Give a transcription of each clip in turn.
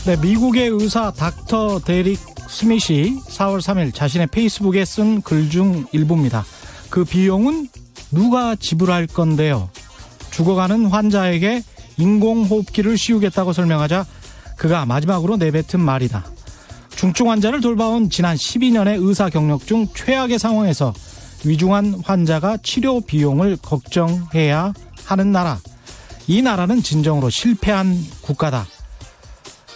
네, 미국의 의사 닥터 데릭 스밋이 4월 3일 자신의 페이스북에 쓴 글 중 일부입니다. 그 비용은 누가 지불할 건데요? 죽어가는 환자에게 인공호흡기를 씌우겠다고 설명하자 그가 마지막으로 내뱉은 말이다. 중증 환자를 돌봐온 지난 12년의 의사 경력 중 최악의 상황에서 위중한 환자가 치료 비용을 걱정해야 하는 나라. 이 나라는 진정으로 실패한 국가다.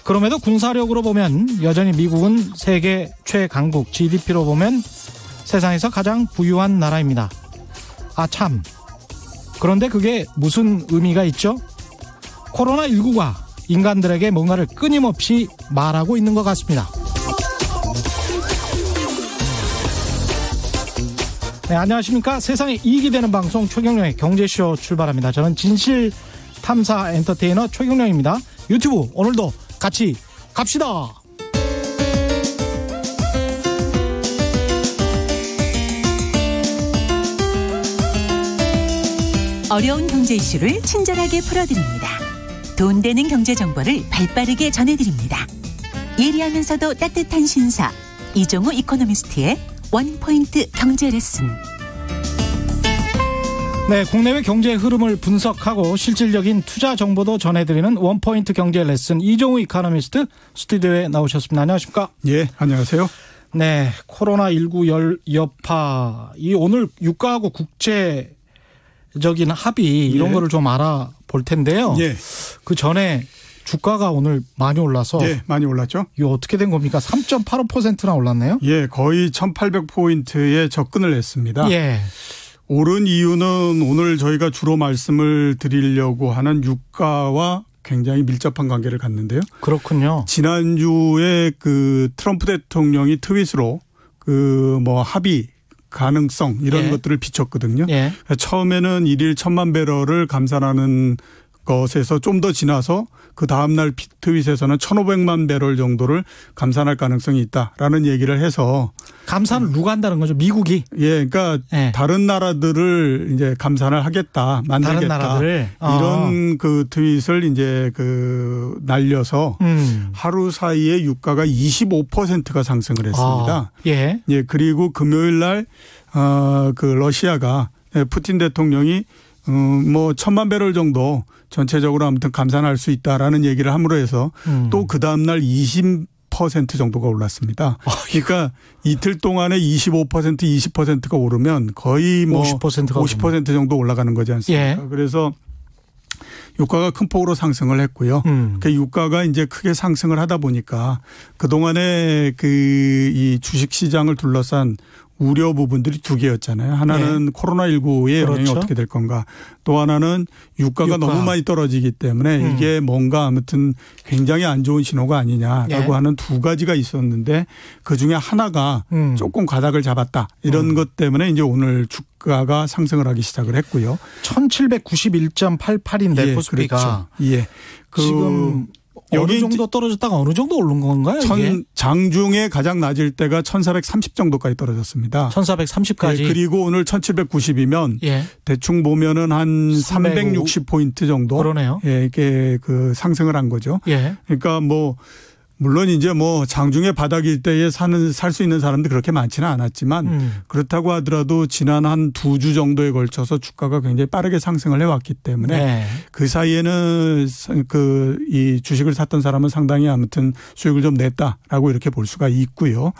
그럼에도 군사력으로 보면 여전히 미국은 세계 최강국, GDP로 보면 세상에서 가장 부유한 나라입니다. 아 참, 그런데 그게 무슨 의미가 있죠? 코로나19가 인간들에게 뭔가를 끊임없이 말하고 있는 것 같습니다. 네, 안녕하십니까. 세상에 이익이 되는 방송 최경영의 경제쇼 출발합니다. 저는 진실탐사 엔터테이너 최경영입니다. 유튜브 오늘도 같이 갑시다. 어려운 경제 이슈를 친절하게 풀어드립니다. 돈 되는 경제 정보를 발빠르게 전해드립니다. 예리하면서도 따뜻한 신사 이종우 이코노미스트의 원포인트 경제 레슨. 네, 국내외 경제 흐름을 분석하고 실질적인 투자 정보도 전해드리는 원포인트 경제 레슨 이종우 이코노미스트 스튜디오에 나오셨습니다. 안녕하십니까? 예, 안녕하세요. 네, 코로나19 여파, 이 오늘 유가하고 국제적인 합의 이런 거를 좀 알아볼 텐데요. 예. 그 전에 주가가 오늘 많이 올라서. 예, 많이 올랐죠. 이거 어떻게 된 겁니까? 3.85%나 올랐네요. 예, 거의 1800포인트에 접근을 했습니다. 예. 오른 이유는 오늘 저희가 주로 말씀을 드리려고 하는 유가와 굉장히 밀접한 관계를 갖는데요. 그렇군요. 지난주에 그 트럼프 대통령이 트윗으로 그 뭐 합의 가능성 이런 것들을 비췄거든요. 예. 처음에는 일일 1000만 배럴을 감산하는 것에서 좀 더 지나서 그 다음날 트윗에서는 1500만 배럴 정도를 감산할 가능성이 있다라는 얘기를 해서. 감산을 누가 한다는 거죠? 미국이? 예, 그러니까 다른 나라들을 이제 감산을 하겠다, 만들겠다. 다른 나라들을? 이런 그 트윗을 이제 그 날려서 하루 사이에 유가가 25%가 상승을 했습니다. 예. 예, 그리고 금요일 날 그 러시아가 푸틴 대통령이 뭐 1000만 배럴 정도 전체적으로 아무튼 감산할 수 있다라는 얘기를 함으로 해서 또 그 다음날 20% 정도가 올랐습니다. 그러니까 이틀 동안에 25%, 20%가 오르면 거의 뭐 50% 정도 올라가는 거지 않습니까? 예. 그래서 유가가 큰 폭으로 상승을 했고요. 그 유가가 이제 크게 상승을 하다 보니까 그동안에 그 이 주식 시장을 둘러싼 우려 부분들이 두 개였잖아요. 하나는 코로나19의 영향이 그렇죠. 어떻게 될 건가. 또 하나는 유가가 너무 많이 떨어지기 때문에 이게 뭔가 아무튼 굉장히 안 좋은 신호가 아니냐라고 하는 두 가지가 있었는데 그중에 하나가 조금 가닥을 잡았다. 이런 것 때문에 이제 오늘 주가가 상승을 하기 시작을 했고요. 1791.88인데 코스피가. 그렇죠. 예. 지금 어느 정도 떨어졌다가 어느 정도 오른 건가요? 장중에 가장 낮을 때가 1430 정도까지 떨어졌습니다. 1430까지. 예, 그리고 오늘 1790이면 대충 보면은 한 360포인트 정도. 그러네요. 예, 이게 그 상승을 한 거죠. 예. 그러니까 뭐 물론 이제 뭐 장중에 바닥일 때에 살 수 있는 사람들 그렇게 많지는 않았지만 그렇다고 하더라도 지난 한 2주 정도에 걸쳐서 주가가 굉장히 빠르게 상승을 해왔기 때문에 그 사이에는 그 이 주식을 샀던 사람은 상당히 아무튼 수익을 좀 냈다라고 이렇게 볼 수가 있고요.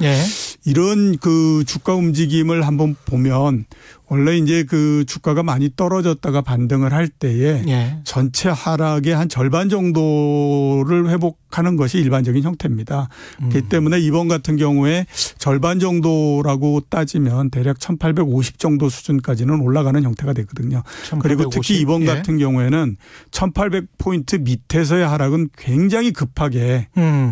이런 그 주가 움직임을 한번 보면 원래 이제 그 주가가 많이 떨어졌다가 반등을 할 때에 전체 하락의 한 절반 정도를 회복하는 것이 일반적인 형태입니다. 그렇기 때문에 이번 같은 경우에 절반 정도라고 따지면 대략 1850 정도 수준까지는 올라가는 형태가 되거든요. 1850. 그리고 특히 이번 같은 경우에는 1800포인트 밑에서의 하락은 굉장히 급하게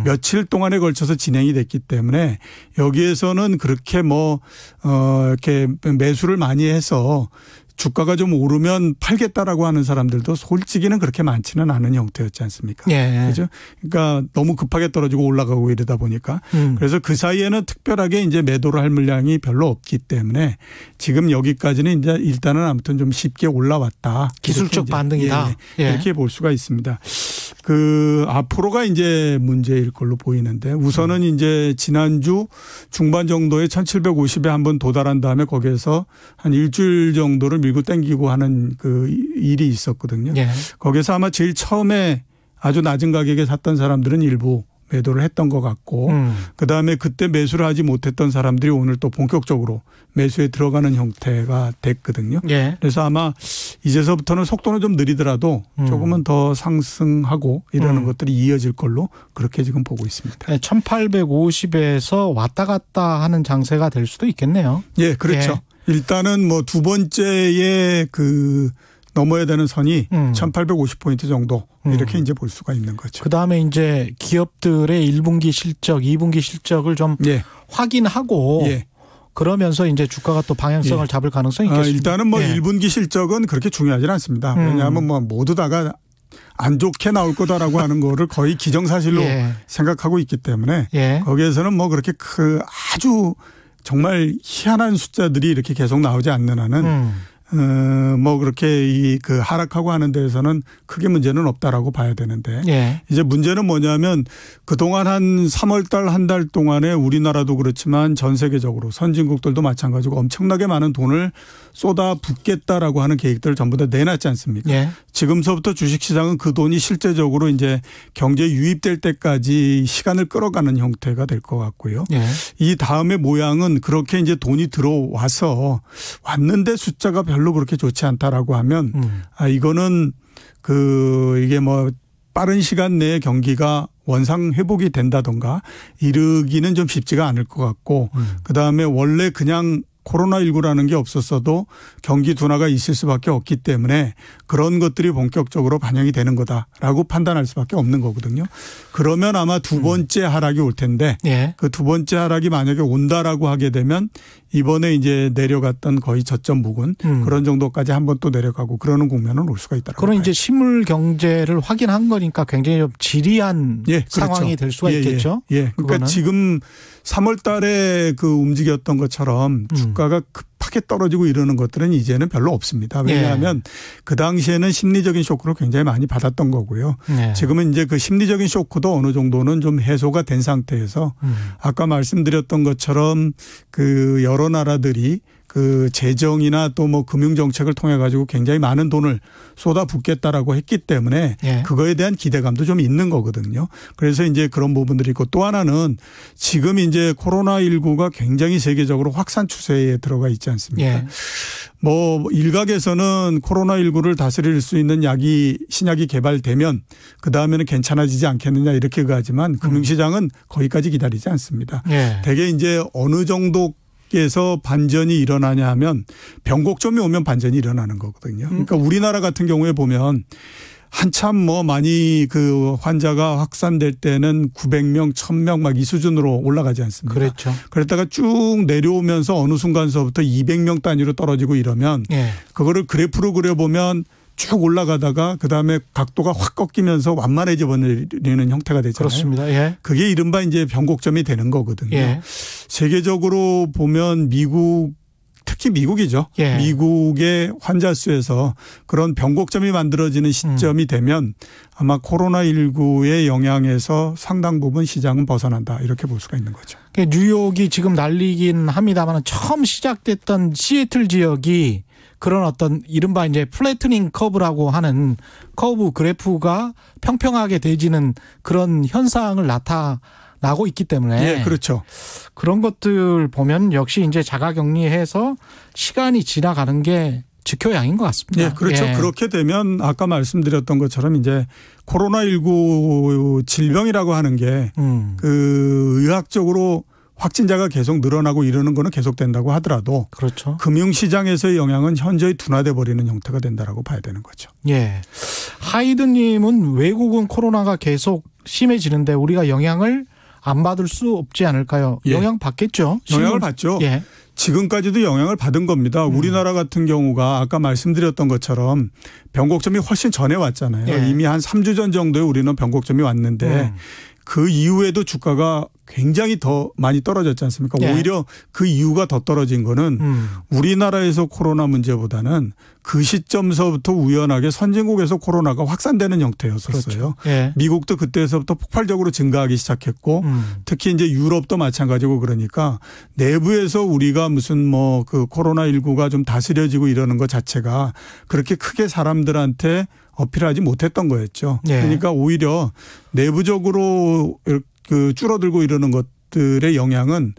며칠 동안에 걸쳐서 진행이 됐기 때문에 여기에서는 그렇게 뭐 이렇게 매수를 많이 해서 주가가 좀 오르면 팔겠다라고 하는 사람들도 솔직히는 그렇게 많지는 않은 형태였지 않습니까? 예. 그죠? 그러니까 너무 급하게 떨어지고 올라가고 이러다 보니까 그래서 그 사이에는 특별하게 이제 매도를 할 물량이 별로 없기 때문에 지금 여기까지는 이제 일단은 아무튼 좀 쉽게 올라왔다. 기술적 반등이다. 예. 이렇게 볼 수가 있습니다. 그 앞으로가 이제 문제일 걸로 보이는데 우선은 이제 지난주 중반 정도에 1750에 한번 도달한 다음에 거기에서 한 일주일 정도를 밀고 땡기고 하는 그 일이 있었거든요. 예. 거기서 아마 제일 처음에 아주 낮은 가격에 샀던 사람들은 일부 매도를 했던 것 같고 그다음에 그때 매수를 하지 못했던 사람들이 오늘 또 본격적으로 매수에 들어가는 형태가 됐거든요. 예. 그래서 아마 이제서부터는 속도는 좀 느리더라도 조금은 더 상승하고 이러는 것들이 이어질 걸로 그렇게 지금 보고 있습니다. 1850에서 왔다 갔다 하는 장세가 될 수도 있겠네요. 예, 그렇죠. 예. 일단은 뭐 두 번째의 그 넘어야 되는 선이 1850포인트 정도 이렇게 이제 볼 수가 있는 거죠. 그다음에 이제 기업들의 1분기 실적, 2분기 실적을 좀 예. 확인하고 예. 그러면서 이제 주가가 또 방향성을 잡을 가능성이 있겠습니다. 일단은 뭐 예. 1분기 실적은 그렇게 중요하지는 않습니다. 왜냐하면 뭐 모두 다가 안 좋게 나올 거다라고 하는 거를 거의 기정사실로 예. 생각하고 있기 때문에 예. 거기에서는 뭐 그렇게 아주 정말 희한한 숫자들이 이렇게 계속 나오지 않는 한은 뭐 그렇게 그 하락하고 하는 데에서는 크게 문제는 없다라고 봐야 되는데 예. 이제 문제는 뭐냐면 그동안 한 3월 달 한 달 동안에 우리나라도 그렇지만 전 세계적으로 선진국들도 마찬가지고 엄청나게 많은 돈을 쏟아붓겠다라고 하는 계획들을 전부 다 내놨지 않습니까? 예. 지금서부터 주식시장은 그 돈이 실제적으로 이제 경제에 유입될 때까지 시간을 끌어가는 형태가 될 것 같고요. 예. 이 다음의 모양은 그렇게 이제 돈이 들어와서 왔는데 숫자가 별로 그렇게 좋지 않다라고 하면 이거는 이게 뭐 빠른 시간 내에 경기가 원상 회복이 된다던가 이르기는 좀 쉽지가 않을 것 같고 그다음에 원래 그냥 코로나19라는 게 없었어도 경기 둔화가 있을 수밖에 없기 때문에 그런 것들이 본격적으로 반영이 되는 거다라고 판단할 수밖에 없는 거거든요. 그러면 아마 두 번째 하락이 올 텐데 예. 그 두 번째 하락이 만약에 온다라고 하게 되면 이번에 이제 내려갔던 거의 저점 부근 그런 정도까지 한번 또 내려가고 그러는 국면은 올 수가 있다라고. 그럼 이제 실물 경제를 확인한 거니까 굉장히 좀 지리한 예, 상황이 그렇죠. 될 수가 있겠죠. 예. 그러니까 그거는. 지금 3월 달에 그 움직였던 것처럼 주가가 급하게 떨어지고 이러는 것들은 이제는 별로 없습니다. 왜냐하면 그 당시에는 심리적인 쇼크를 굉장히 많이 받았던 거고요. 네. 지금은 이제 그 심리적인 쇼크도 어느 정도는 좀 해소가 된 상태에서 아까 말씀드렸던 것처럼 그 여러 나라들이 그 재정이나 또 뭐 금융 정책을 통해 가지고 굉장히 많은 돈을 쏟아붓겠다라고 했기 때문에 예. 그거에 대한 기대감도 좀 있는 거거든요. 그래서 이제 그런 부분들이 있고 또 하나는 지금 이제 코로나19가 굉장히 세계적으로 확산 추세에 들어가 있지 않습니까? 예. 뭐 일각에서는 코로나19를 다스릴 수 있는 신약이 개발되면 그다음에는 괜찮아지지 않겠느냐 이렇게 가지만 금융시장은 거기까지 기다리지 않습니다. 예. 대개 이제 어느 정도 에서 반전이 일어나냐 하면 변곡점이 오면 반전이 일어나는 거거든요. 그러니까 우리나라 같은 경우에 보면 한참 뭐 많이 그 환자가 확산될 때는 900명, 1000명 막 이 수준으로 올라가지 않습니까? 그렇죠. 그랬다가 쭉 내려오면서 어느 순간서부터 200명 단위로 떨어지고 이러면 예. 그거를 그래프로 그려보면 쭉 올라가다가 그다음에 각도가 확 꺾이면서 완만해져 버리는 형태가 되잖아요. 그렇습니다. 예. 그게 이른바 이제 변곡점이 되는 거거든요. 예. 세계적으로 보면 특히 미국이죠. 예. 미국의 환자 수에서 그런 변곡점이 만들어지는 시점이 되면 아마 코로나19의 영향에서 상당 부분 시장은 벗어난다 이렇게 볼 수가 있는 거죠. 뉴욕이 지금 난리긴 합니다만 처음 시작됐던 시애틀 지역이 그런 어떤 이른바 이제 플래트닝 커브라고 하는 커브 그래프가 평평하게 되지는 그런 현상을 나타나고 있기 때문에. 예, 그렇죠. 그런 것들 보면 역시 이제 자가격리해서 시간이 지나가는 게 지표양인 것 같습니다. 예, 그렇죠. 예. 그렇게 되면 아까 말씀드렸던 것처럼 이제 코로나19 질병이라고 하는 게 그 의학적으로 확진자가 계속 늘어나고 이러는 거는 계속된다고 하더라도 그렇죠. 금융시장에서의 영향은 현저히 둔화돼 버리는 형태가 된다라고 봐야 되는 거죠. 예. 하이드님은 외국은 코로나가 계속 심해지는데 우리가 영향을 안 받을 수 없지 않을까요? 예. 영향 받겠죠. 영향을 받죠. 예. 지금까지도 영향을 받은 겁니다. 우리나라 같은 경우가 아까 말씀드렸던 것처럼 변곡점이 훨씬 전에 왔잖아요. 예. 이미 한 3주 전 정도에 우리는 변곡점이 왔는데 그 이후에도 주가가 굉장히 더 많이 떨어졌지 않습니까? 예. 오히려 그 이유가 더 떨어진 거는 우리나라에서 코로나 문제보다는 그 시점서부터 우연하게 선진국에서 코로나가 확산되는 형태였었어요. 그렇죠. 예. 미국도 그때서부터 폭발적으로 증가하기 시작했고 특히 이제 유럽도 마찬가지고 그러니까 내부에서 우리가 무슨 뭐 그 코로나19가 좀 다스려지고 이러는 것 자체가 그렇게 크게 사람들한테 어필하지 못했던 거였죠. 예. 그러니까 오히려 내부적으로 그 줄어들고 이러는 것들의 영향은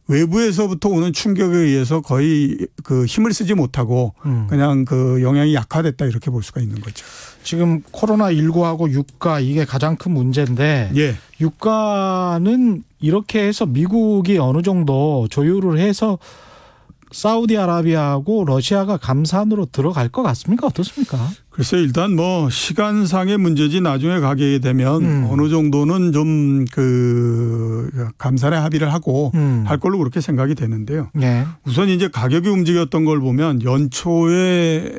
외부에서부터 오는 충격에 의해서 거의 그 힘을 쓰지 못하고 그냥 그 영향이 약화됐다 이렇게 볼 수가 있는 거죠. 지금 코로나19하고 유가 이게 가장 큰 문제인데 예. 유가는 이렇게 해서 미국이 어느 정도 조율을 해서 사우디아라비아하고 러시아가 감산으로 들어갈 것 같습니까? 어떻습니까? 글쎄 일단 뭐 시간상의 문제지 나중에 가게 되면 어느 정도는 좀 그 감산에 합의를 하고 할 걸로 그렇게 생각이 되는데요. 네. 우선 이제 가격이 움직였던 걸 보면 연초에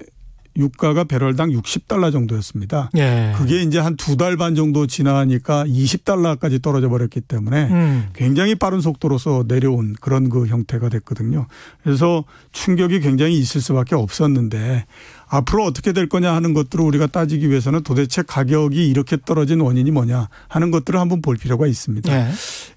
유가가 배럴당 $60 정도였습니다. 예. 그게 이제 한 2달 반 정도 지나니까 $20까지 떨어져 버렸기 때문에 굉장히 빠른 속도로서 내려온 그런 그 형태가 됐거든요. 그래서 충격이 굉장히 있을 수밖에 없었는데 앞으로 어떻게 될 거냐 하는 것들을 우리가 따지기 위해서는 도대체 가격이 이렇게 떨어진 원인이 뭐냐 하는 것들을 한번 볼 필요가 있습니다. 예.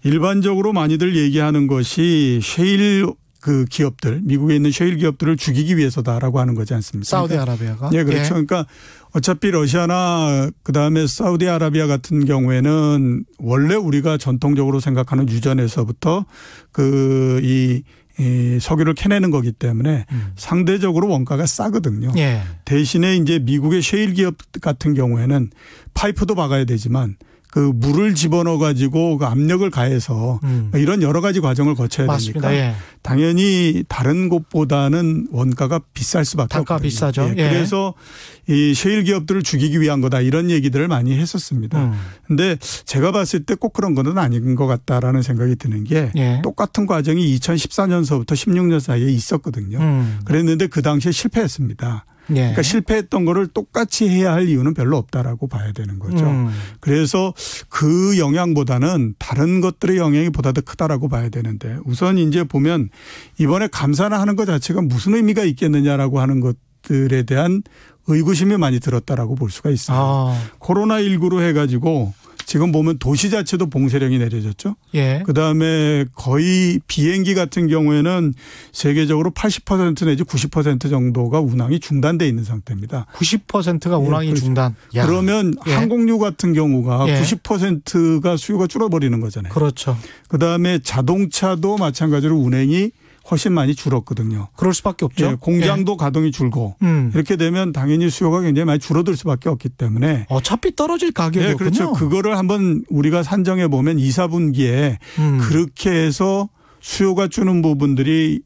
일반적으로 많이들 얘기하는 것이 셰일 그 기업들, 미국에 있는 셰일 기업들을 죽이기 위해서다라고 하는 거지 않습니까? 사우디아라비아가. 네, 그렇죠. 예. 그러니까 어차피 러시아나 그다음에 사우디아라비아 같은 경우에는 원래 우리가 전통적으로 생각하는 유전에서부터 이 석유를 캐내는 거기 때문에 상대적으로 원가가 싸거든요. 예. 대신에 이제 미국의 셰일 기업 같은 경우에는 파이프도 박아야 되지만 그 물을 집어넣어 가지고 그 압력을 가해서 이런 여러 가지 과정을 거쳐야 맞습니다. 되니까 예. 당연히 다른 곳보다는 원가가 비쌀 수밖에 단가 없거든요. 비싸죠. 예. 그래서 이 셰일 기업들을 죽이기 위한 거다 이런 얘기들을 많이 했었습니다. 그런데 제가 봤을 때 꼭 그런 건 아닌 것 같다라는 생각이 드는 게 예. 똑같은 과정이 2014년서부터 16년 사이에 있었거든요. 그랬는데 그 당시에 실패했습니다. 예. 그러니까 실패했던 거를 똑같이 해야 할 이유는 별로 없다라고 봐야 되는 거죠. 그래서 그 영향보다는 다른 것들의 영향이 보다 더 크다라고 봐야 되는데 우선 이제 보면 이번에 감산을 하는 것 자체가 무슨 의미가 있겠느냐라고 하는 것들에 대한 의구심이 많이 들었다라고 볼 수가 있어요. 코로나19로 해가지고 지금 보면 도시 자체도 봉쇄령이 내려졌죠. 예. 그다음에 거의 비행기 같은 경우에는 세계적으로 80% 내지 90% 정도가 운항이 중단돼 있는 상태입니다. 90%가 운항이 그렇죠. 중단. 야. 그러면 예. 항공유 같은 경우가 예. 90%가 수요가 줄어버리는 거잖아요. 그렇죠. 그다음에 자동차도 마찬가지로 운행이 훨씬 많이 줄었거든요. 그럴 수밖에 없죠. 예, 공장도 가동이 줄고 이렇게 되면 당연히 수요가 굉장히 많이 줄어들 수밖에 없기 때문에 어차피 떨어질 가격이었군요. 예, 그렇죠. 그거를 한번 우리가 산정해 보면 2, 4분기에 그렇게 해서 수요가 주는 부분들이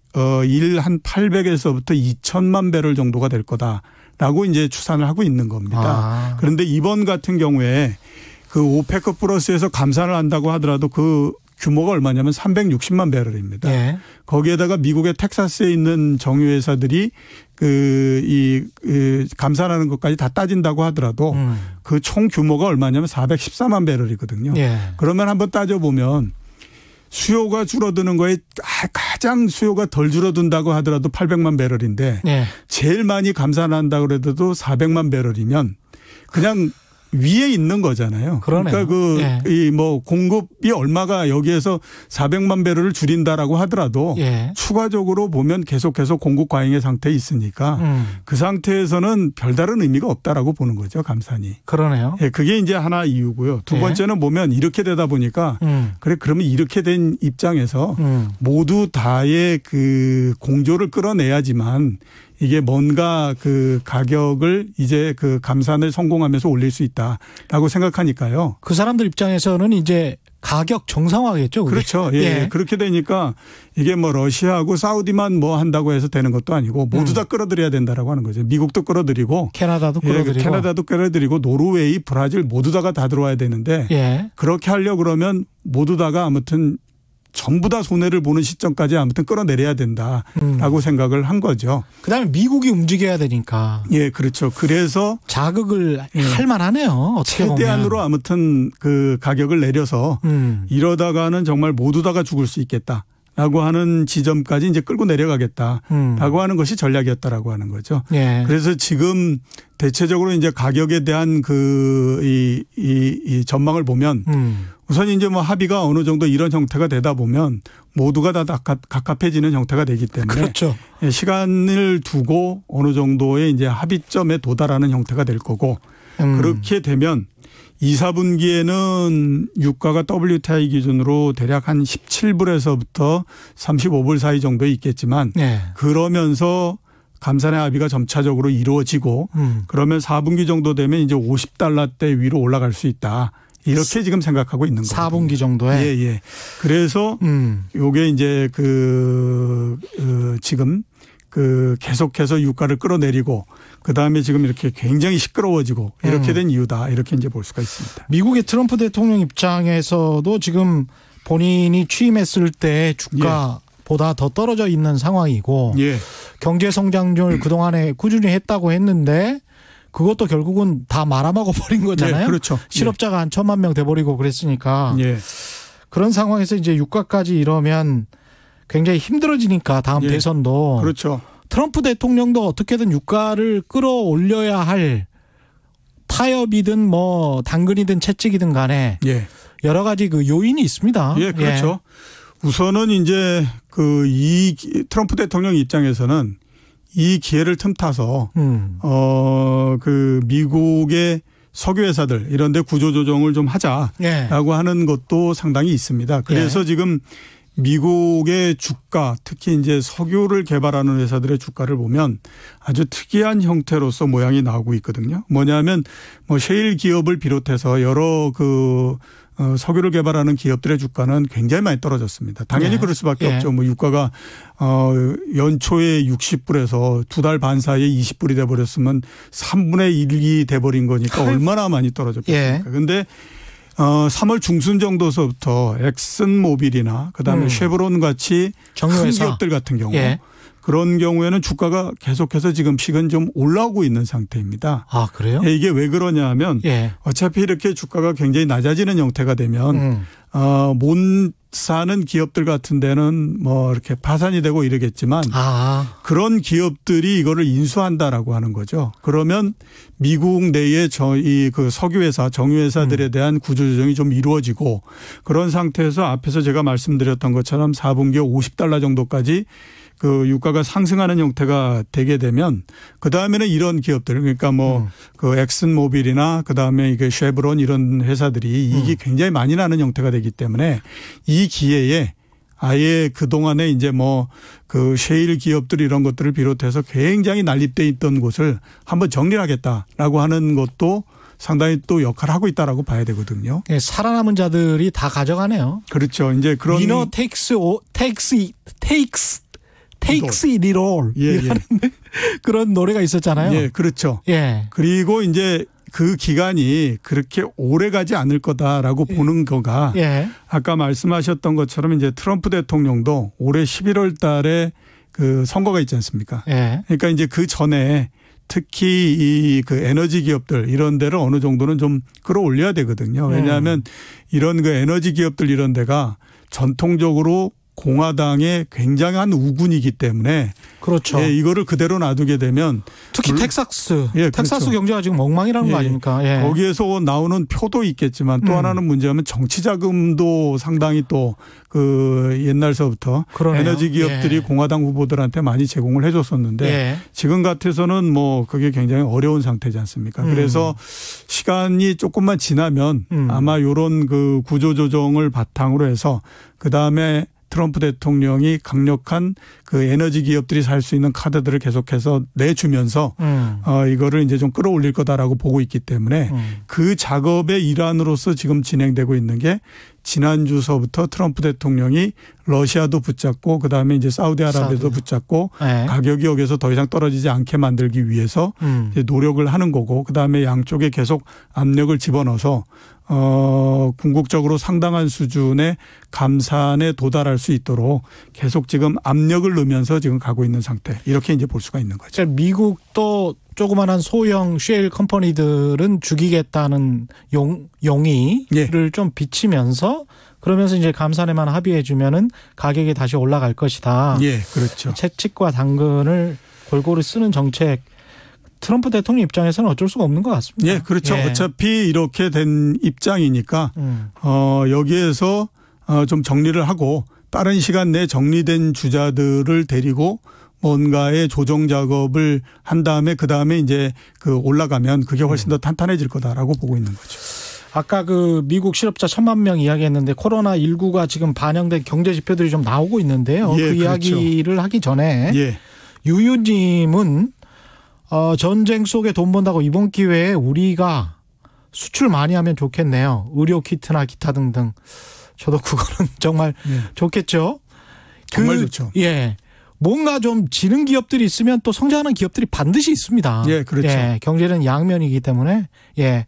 일 한 800에서부터 2천만 배럴 정도가 될 거다라고 이제 추산을 하고 있는 겁니다. 그런데 이번 같은 경우에 그 오페크 플러스에서 감산을 한다고 하더라도 그 규모가 얼마냐면 360만 배럴입니다. 예. 거기에다가 미국의 텍사스에 있는 정유회사들이 감산하는 것까지 다 따진다고 하더라도 그 총 규모가 얼마냐면 414만 배럴이거든요. 예. 그러면 한번 따져보면 수요가 줄어드는 거에 가장 수요가 덜 줄어든다고 하더라도 800만 배럴인데 예. 제일 많이 감산한다고 그래도 400만 배럴이면 그냥 위에 있는 거잖아요. 그러네요. 그러니까 공급이 얼마가 여기에서 400만 배럴을 줄인다라고 하더라도 예. 추가적으로 보면 계속해서 공급 과잉의 상태에 있으니까 그 상태에서는 별다른 의미가 없다라고 보는 거죠. 감산이. 그러네요. 예, 그게 이제 하나 이유고요. 두 번째는 보면 이렇게 되다 보니까 그러면 이렇게 된 입장에서 모두 다의 그 공조를 끌어내야지만 이게 뭔가 그 가격을 이제 그 감산을 성공하면서 올릴 수 있다라고 생각하니까요. 그 사람들 입장에서는 이제 가격 정상화겠죠. 그게? 그렇죠. 예. 그렇게 되니까 이게 뭐 러시아하고 사우디만 뭐 한다고 해서 되는 것도 아니고 모두 다 끌어들여야 된다라고 하는 거죠. 미국도 끌어들이고 캐나다도 끌어들이고 캐나다도 끌어들이고 노르웨이, 브라질 모두 다가 다 들어와야 되는데 그렇게 하려고 그러면 모두 다가 아무튼 전부 다 손해를 보는 시점까지 아무튼 끌어내려야 된다라고 생각을 한 거죠. 그다음에 미국이 움직여야 되니까. 예, 그렇죠. 그래서 자극을 할 만하네요. 어떻게 최대한으로 보면. 아무튼 그 가격을 내려서 이러다가는 정말 모두 다가 죽을 수 있겠다. 라고 하는 지점까지 이제 끌고 내려가겠다라고 하는 것이 전략이었다라고 하는 거죠. 예. 그래서 지금 대체적으로 이제 가격에 대한 이 전망을 보면 우선 이제 뭐 합의가 어느 정도 이런 형태가 되다 보면 모두가 다 갑갑해지는 형태가 되기 때문에 그렇죠. 시간을 두고 어느 정도의 이제 합의점에 도달하는 형태가 될 거고 그렇게 되면 2, 4분기에는 유가가 WTI 기준으로 대략 한 17불에서부터 35불 사이 정도에 있겠지만 그러면서 감산의 합의가 점차적으로 이루어지고 그러면 4분기 정도 되면 이제 50달러대 위로 올라갈 수 있다. 이렇게 지금 생각하고 있는 거예요. 4분기 정도에. 예, 예. 그래서 요게 이제 지금 계속해서 유가를 끌어내리고 그다음에 지금 이렇게 굉장히 시끄러워지고 이렇게 된 이유다. 이렇게 이제 볼 수가 있습니다. 미국의 트럼프 대통령 입장에서도 지금 본인이 취임했을 때 주가보다 더 떨어져 있는 상황이고 경제 성장률 그동안에 꾸준히 했다고 했는데 그것도 결국은 다 말아먹어 버린 거잖아요. 그렇죠. 실업자가 한 1,000만 명 돼버리고 그랬으니까 그런 상황에서 이제 유가까지 이러면 굉장히 힘들어지니까 다음 대선도. 그렇죠. 트럼프 대통령도 어떻게든 유가를 끌어올려야 할 타협이든 뭐 당근이든 채찍이든 간에 여러 가지 그 요인이 있습니다. 예, 그렇죠. 우선은 이제 이 트럼프 대통령 입장에서는 이 기회를 틈타서 미국의 석유 회사들 이런 데 구조 조정을 좀 하자라고 하는 것도 상당히 있습니다. 그래서 지금 미국의 주가 특히 이제 석유를 개발하는 회사들의 주가를 보면 아주 특이한 형태로서 모양이 나오고 있거든요. 뭐냐면 뭐 셰일 기업을 비롯해서 여러 석유를 개발하는 기업들의 주가는 굉장히 많이 떨어졌습니다. 당연히 그럴 수밖에 없죠. 뭐 유가가 연초에 60불에서 2달 반 사이에 20불이 돼 버렸으면 3분의 1이 돼 버린 거니까 얼마나 많이 떨어졌겠습니까. 그런데 3월 중순 정도서부터 엑슨모빌이나 그다음에 쉐브론 같이 큰 기업들 같은 경우 그런 경우에는 주가가 계속해서 지금씩은 좀 올라오고 있는 상태입니다. 아, 그래요? 이게 왜 그러냐 하면 어차피 이렇게 주가가 굉장히 낮아지는 형태가 되면 못 사는 기업들 같은 데는 뭐 이렇게 파산이 되고 이러겠지만 그런 기업들이 이거를 인수한다라고 하는 거죠. 그러면 미국 내에 석유회사, 정유회사들에 대한 구조조정이 좀 이루어지고 그런 상태에서 앞에서 제가 말씀드렸던 것처럼 4분기에 50달러 정도까지 유가가 상승하는 형태가 되게 되면 그다음에는 이런 기업들 그러니까 엑슨모빌이나 그다음에 이게 쉐브론 이런 회사들이 이익이 굉장히 많이 나는 형태가 되기 때문에 이 기회에 아예 그동안에 이제 셰일 기업들 이런 것들을 비롯해서 굉장히 난립돼 있던 곳을 한번 정리하겠다라고 하는 것도 상당히 또 역할을 하고 있다라고 봐야 되거든요. 살아남은 자들이 다 가져가네요. 그렇죠. 이제 그런 위너 takes it all. 그런 노래가 있었잖아요. 예, 그렇죠. 그리고 이제 그 기간이 그렇게 오래 가지 않을 거다라고 보는 거가 아까 말씀하셨던 것처럼 이제 트럼프 대통령도 올해 11월 달에 선거가 있지 않습니까? 그러니까 이제 그 전에 특히 에너지 기업들 이런 데를 어느 정도는 좀 끌어올려야 되거든요. 왜냐하면 이런 에너지 기업들 이런 데가 전통적으로 공화당의 굉장한 우군이기 때문에 그렇죠. 이거를 그대로 놔두게 되면 특히 텍사스 그렇죠. 경제가 지금 멍망이라는 거 아닙니까? 거기에서 나오는 표도 있겠지만 또 하나는 문제하면 정치 자금도 상당히 또 옛날서부터 에너지 기업들이 공화당 후보들한테 많이 제공을 해줬었는데 지금 같아서는 그게 굉장히 어려운 상태지 않습니까? 그래서 시간이 조금만 지나면 아마 이런 구조조정을 바탕으로 해서 그다음에 트럼프 대통령이 강력한 에너지 기업들이 살 수 있는 카드들을 계속해서 내주면서 이거를 이제 좀 끌어올릴 거다라고 보고 있기 때문에 그 작업의 일환으로서 지금 진행되고 있는 게 지난주서부터 트럼프 대통령이 러시아도 붙잡고 그다음에 이제 사우디아라비아도 붙잡고 네. 가격이 여기서 더 이상 떨어지지 않게 만들기 위해서 이제 노력을 하는 거고 그다음에 양쪽에 계속 압력을 집어넣어서 궁극적으로 상당한 수준의 감산에 도달할 수 있도록 계속 지금 압력을 넣으면서 지금 가고 있는 상태. 이렇게 이제 볼 수가 있는 거죠. 미국도 조그마한 소형 셰일 컴퍼니들은 죽이겠다는 용의를 예. 좀 비치면서 그러면서 이제 감산에만 합의해 주면은 가격이 다시 올라갈 것이다. 예, 그렇죠. 채찍과 당근을 골고루 쓰는 정책. 트럼프 대통령 입장에서는 어쩔 수가 없는 것 같습니다. 예, 그렇죠. 예. 어차피 이렇게 된 입장이니까 여기에서 좀 정리를 하고 빠른 시간 내에 정리된 주자들을 데리고 뭔가의 조정 작업을 한 다음에 그 다음에 이제 그 올라가면 그게 훨씬 더 탄탄해질 거다라고 보고 있는 거죠. 아까 그 미국 실업자 1,000만 명 이야기했는데 코로나19가 지금 반영된 경제 지표들이 좀 나오고 있는데요. 예, 그 이야기를 그렇죠. 하기 전에 예. 유유님은 전쟁 속에 돈 번다고 이번 기회에 우리가 수출 많이 하면 좋겠네요. 의료 키트나 기타 등등. 저도 그거는 정말 예. 좋겠죠. 정말 좋죠. 예. 뭔가 좀 지는 기업들이 있으면 또 성장하는 기업들이 반드시 있습니다. 예, 그렇죠. 예, 경제는 양면이기 때문에 예.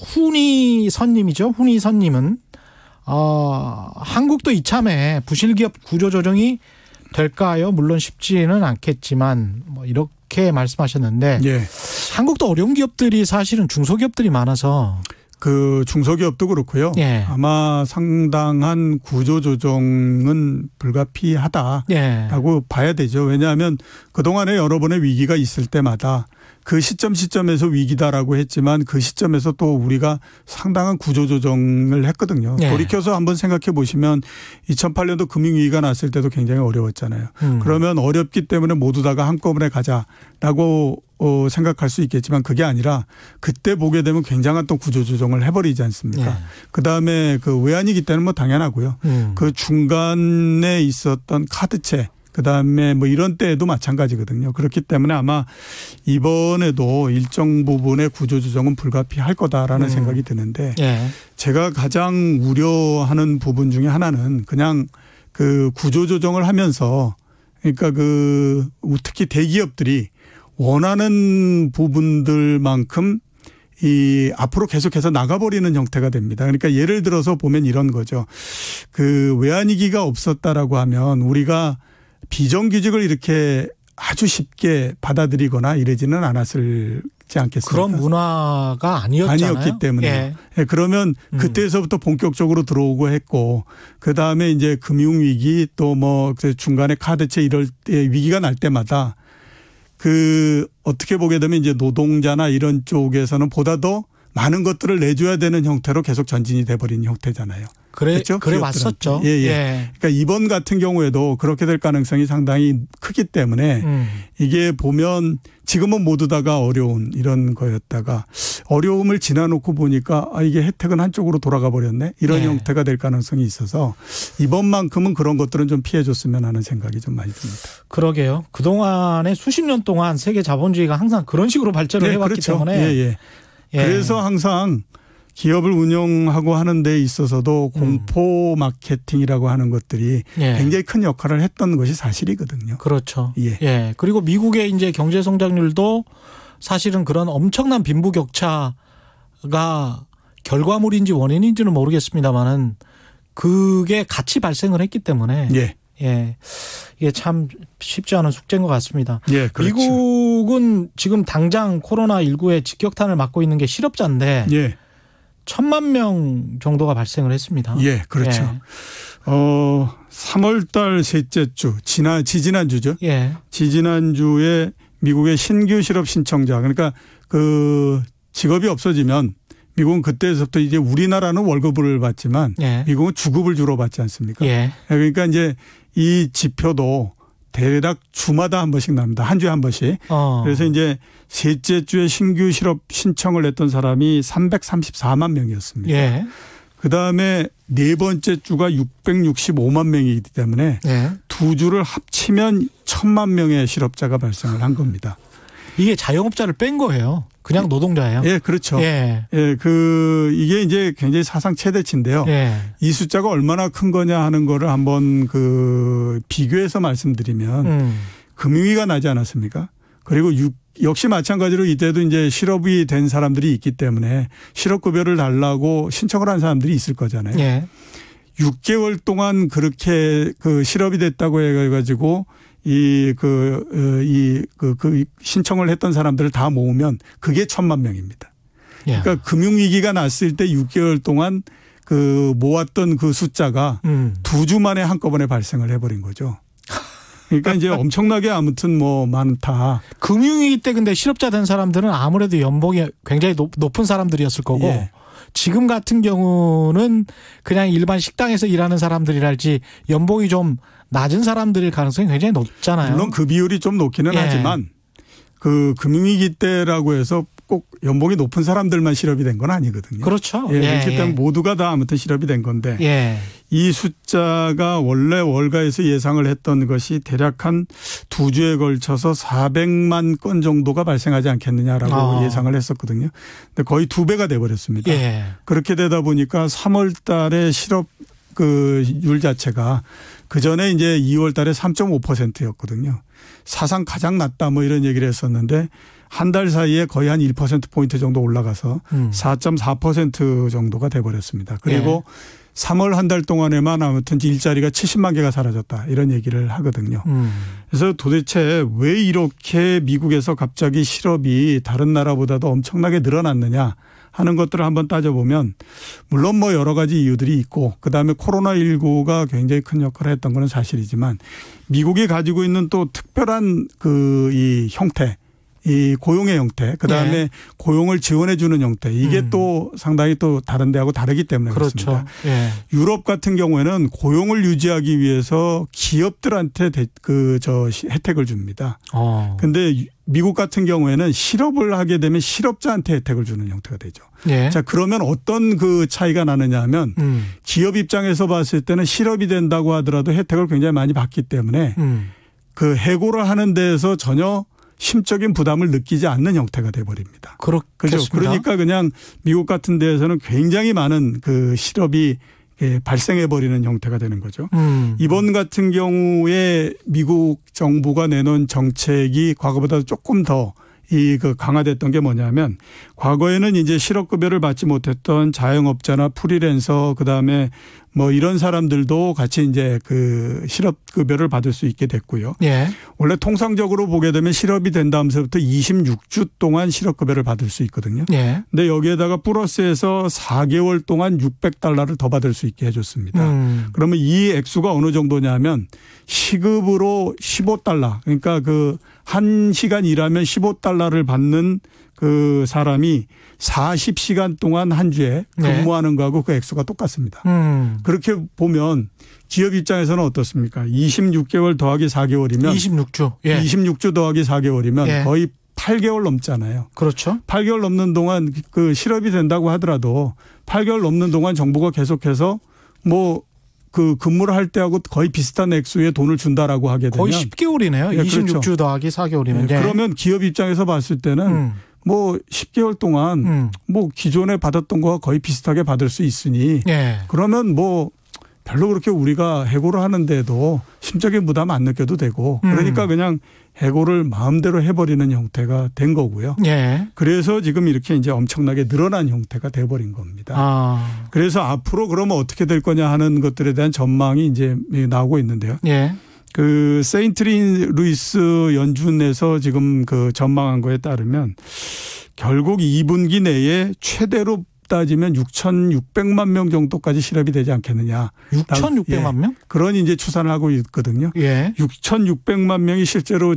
훈이선님이죠. 훈이선님은 한국도 이참에 부실기업 구조조정이 될까요? 물론 쉽지는 않겠지만 뭐 이렇게 말씀하셨는데 예. 한국도 어려운 기업들이 사실은 중소기업들이 많아서 그 중소기업도 그렇고요. 예. 아마 상당한 구조조정은 불가피하다라고 예. 봐야 되죠. 왜냐하면 그동안에 여러 번의 위기가 있을 때마다 그 시점에서 위기다라고 했지만 그 시점에서 또 우리가 상당한 구조조정을 했거든요. 예. 돌이켜서 한번 생각해 보시면 2008년도 금융위기가 났을 때도 굉장히 어려웠잖아요. 그러면 어렵기 때문에 모두 다가 한꺼번에 가자라고 생각할 수 있겠지만 그게 아니라 그때 보게 되면 굉장한 또 구조조정을 해버리지 않습니까? 예. 그다음에 그 외환위기 때는 뭐 당연하고요. 그 중간에 있었던 카드채 그다음에 뭐 이런 때에도 마찬가지거든요. 그렇기 때문에 아마 이번에도 일정 부분의 구조조정은 불가피할 거다라는 생각이 드는데 예. 제가 가장 우려하는 부분 중에 하나는 그냥 그 구조조정을 하면서 그러니까 그 특히 대기업들이 원하는 부분들만큼 이 앞으로 계속해서 나가버리는 형태가 됩니다. 그러니까 예를 들어서 보면 이런 거죠. 그 외환위기가 없었다라고 하면 우리가 비정규직을 이렇게 아주 쉽게 받아들이거나 이러지는 않았을지 않겠습니까? 그런 문화가 아니었잖아요. 아니었기 때문에. 예. 그러면 그때서부터 본격적으로 들어오고 했고 그다음에 이제 금융위기 또 뭐 중간에 카드채 이럴 때 위기가 날 때마다 그 어떻게 보게 되면 이제 노동자나 이런 쪽에서는 보다 더 많은 것들을 내줘야 되는 형태로 계속 전진이 돼버린 형태잖아요. 그렇죠? 그래 왔었죠. 예, 예. 예. 그러니까 이번 같은 경우에도 그렇게 될 가능성이 상당히 크기 때문에 이게 보면 지금은 모두 다가 어려운 이런 거였다가 어려움을 지나놓고 보니까 이게 혜택은 한쪽으로 돌아가 버렸네. 이런 예. 형태가 될 가능성이 있어서 이번만큼은 그런 것들은 좀 피해 줬으면 하는 생각이 좀 많이 듭니다. 그러게요. 그동안에 수십 년 동안 세계 자본주의가 항상 그런 식으로 발전을 해왔기 그렇죠. 때문에. 예, 예. 예. 그래서 항상 기업을 운영하고 하는 데 있어서도 공포 마케팅이라고 하는 것들이 예. 굉장히 큰 역할을 했던 것이 사실이거든요. 그렇죠. 예. 예. 그리고 미국의 이제 경제 성장률도 사실은 그런 엄청난 빈부격차가 결과물인지 원인인지는 모르겠습니다만은 그게 같이 발생을 했기 때문에 예. 예. 이게 참 쉽지 않은 숙제인 것 같습니다. 예, 그렇죠. 미국은 지금 당장 코로나19의 직격탄을 맞고 있는 게 실업자인데 예. 1,000만 명 정도가 발생을 했습니다. 예, 그렇죠. 예. 3월 달 셋째 주, 지지난주죠. 예. 지지난주에 미국의 신규 실업 신청자, 그러니까 그 직업이 없어지면 미국은 그때서부터 이제 우리나라는 월급을 받지만 예. 미국은 주급을 주로 받지 않습니까? 예. 그러니까 이제 이 지표도 대략 주마다 한 번씩 납니다. 한 주에 한 번씩. 그래서 이제 셋째 주에 신규 실업 신청을 했던 사람이 334만 명이었습니다. 예. 그다음에 네 번째 주가 665만 명이기 때문에 예. 두 주를 합치면 1,000만 명의 실업자가 발생을 한 겁니다. 이게 자영업자를 뺀 거예요. 그냥 노동자예요? 예, 그렇죠. 예. 예, 이게 이제 굉장히 사상 최대치인데요. 예. 이 숫자가 얼마나 큰 거냐 하는 거를 한번 비교해서 말씀드리면 금융위기가 나지 않았습니까? 그리고 역시 마찬가지로 이때도 이제 실업이 된 사람들이 있기 때문에 실업급여를 달라고 신청을 한 사람들이 있을 거잖아요. 예. 6개월 동안 그렇게 실업이 됐다고 해가지고 신청을 했던 사람들을 다 모으면 그게 1,000만 명입니다. 예. 그러니까 금융위기가 났을 때 6개월 동안 모았던 그 숫자가 2주 만에 한꺼번에 발생을 해버린 거죠. 그러니까 이제 엄청나게 아무튼 많다. 금융위기 때 근데 실업자 된 사람들은 아무래도 연봉이 굉장히 높은 사람들이었을 거고 예. 지금 같은 경우는 그냥 일반 식당에서 일하는 사람들이랄지 연봉이 좀 낮은 사람들일 가능성이 굉장히 높잖아요. 물론 그 비율이 좀 높기는 예. 하지만 금융위기 때라고 해서 꼭 연봉이 높은 사람들만 실업이 된 건 아니거든요. 그렇죠. 예, 그렇기 때문에 모두가 다 아무튼 실업이 된 건데 예. 이 숫자가 원래 월가에서 예상을 했던 것이 대략 한 2주에 걸쳐서 400만 건 정도가 발생하지 않겠느냐라고 예상을 했었거든요. 근데 거의 2배가 돼버렸습니다. 예. 그렇게 되다 보니까 3월 달에 실업률 자체가 그 전에 이제 2월 달에 3.5%였거든요. 사상 가장 낮다 이런 얘기를 했었는데 한 달 사이에 거의 한 1%포인트 정도 올라가서 4.4% 정도가 돼버렸습니다. 그리고 3월 한 달 동안에만 아무튼 일자리가 70만 개가 사라졌다 이런 얘기를 하거든요. 그래서 도대체 왜 이렇게 미국에서 갑자기 실업이 다른 나라보다도 엄청나게 늘어났느냐 하는 것들을 한번 따져보면 물론 여러 가지 이유들이 있고 그다음에 코로나19가 굉장히 큰 역할을 했던 건 사실이지만 미국이 가지고 있는 또 특별한 이 형태 이 고용의 형태, 그다음에 네. 고용을 지원해 주는 형태 이게 또 상당히 또 다른 데하고 다르기 때문에 그렇죠. 그렇습니다. 예. 유럽 같은 경우에는 고용을 유지하기 위해서 기업들한테 혜택을 줍니다. 그런데 미국 같은 경우에는 실업을 하게 되면 실업자한테 혜택을 주는 형태가 되죠. 예. 자, 그러면 어떤 차이가 나느냐 하면 기업 입장에서 봤을 때는 실업이 된다고 하더라도 혜택을 굉장히 많이 받기 때문에 해고를 하는 데에서 전혀 심적인 부담을 느끼지 않는 형태가 돼버립니다. 그렇죠. 그러니까 그냥 미국 같은 데에서는 굉장히 많은 실업이 발생해버리는 형태가 되는 거죠. 이번 같은 경우에 미국 정부가 내놓은 정책이 과거보다 조금 더 강화됐던 게 뭐냐면 과거에는 이제 실업급여를 받지 못했던 자영업자나 프리랜서 그다음에 이런 사람들도 같이 이제 실업급여를 받을 수 있게 됐고요. 예. 원래 통상적으로 보게 되면 실업이 된 다음서부터 26주 동안 실업급여를 받을 수 있거든요. 예. 근데 여기에다가 플러스해서 4개월 동안 $600를 더 받을 수 있게 해줬습니다. 그러면 이 액수가 어느 정도냐면 시급으로 $15 그러니까 1시간 일하면 $15를 받는 사람이 40시간 동안 한 주에 근무하는 거하고 그 액수가 똑같습니다. 그렇게 보면 기업 입장에서는 어떻습니까? 26개월 더하기 4개월이면 26주. 예. 26주 더하기 4개월이면 예. 거의 8개월 넘잖아요. 그렇죠. 8개월 넘는 동안 실업이 된다고 하더라도 8개월 넘는 동안 정부가 계속해서 근무를 할 때하고 거의 비슷한 액수의 돈을 준다라고 하게 되면 거의 10개월이네요. 예, 26주 그렇죠. 더하기 4개월이면. 네, 그러면 기업 입장에서 봤을 때는 10개월 동안 기존에 받았던 거와 거의 비슷하게 받을 수 있으니 예. 그러면 별로 그렇게 우리가 해고를 하는데도 심적인 부담 안 느껴도 되고 그러니까 그냥 해고를 마음대로 해버리는 형태가 된 거고요. 예. 그래서 지금 이렇게 이제 엄청나게 늘어난 형태가 돼버린 겁니다. 그래서 앞으로 그러면 어떻게 될 거냐 하는 것들에 대한 전망이 이제 나오고 있는데요. 예. 세인트루이스 연준에서 지금 전망한 거에 따르면 결국 2분기 내에 최대로 따지면 6,600만 명 정도까지 실업이 되지 않겠느냐. 6,600만 명? 그런 이제 추산을 하고 있거든요. 예. 6,600만 명이 실제로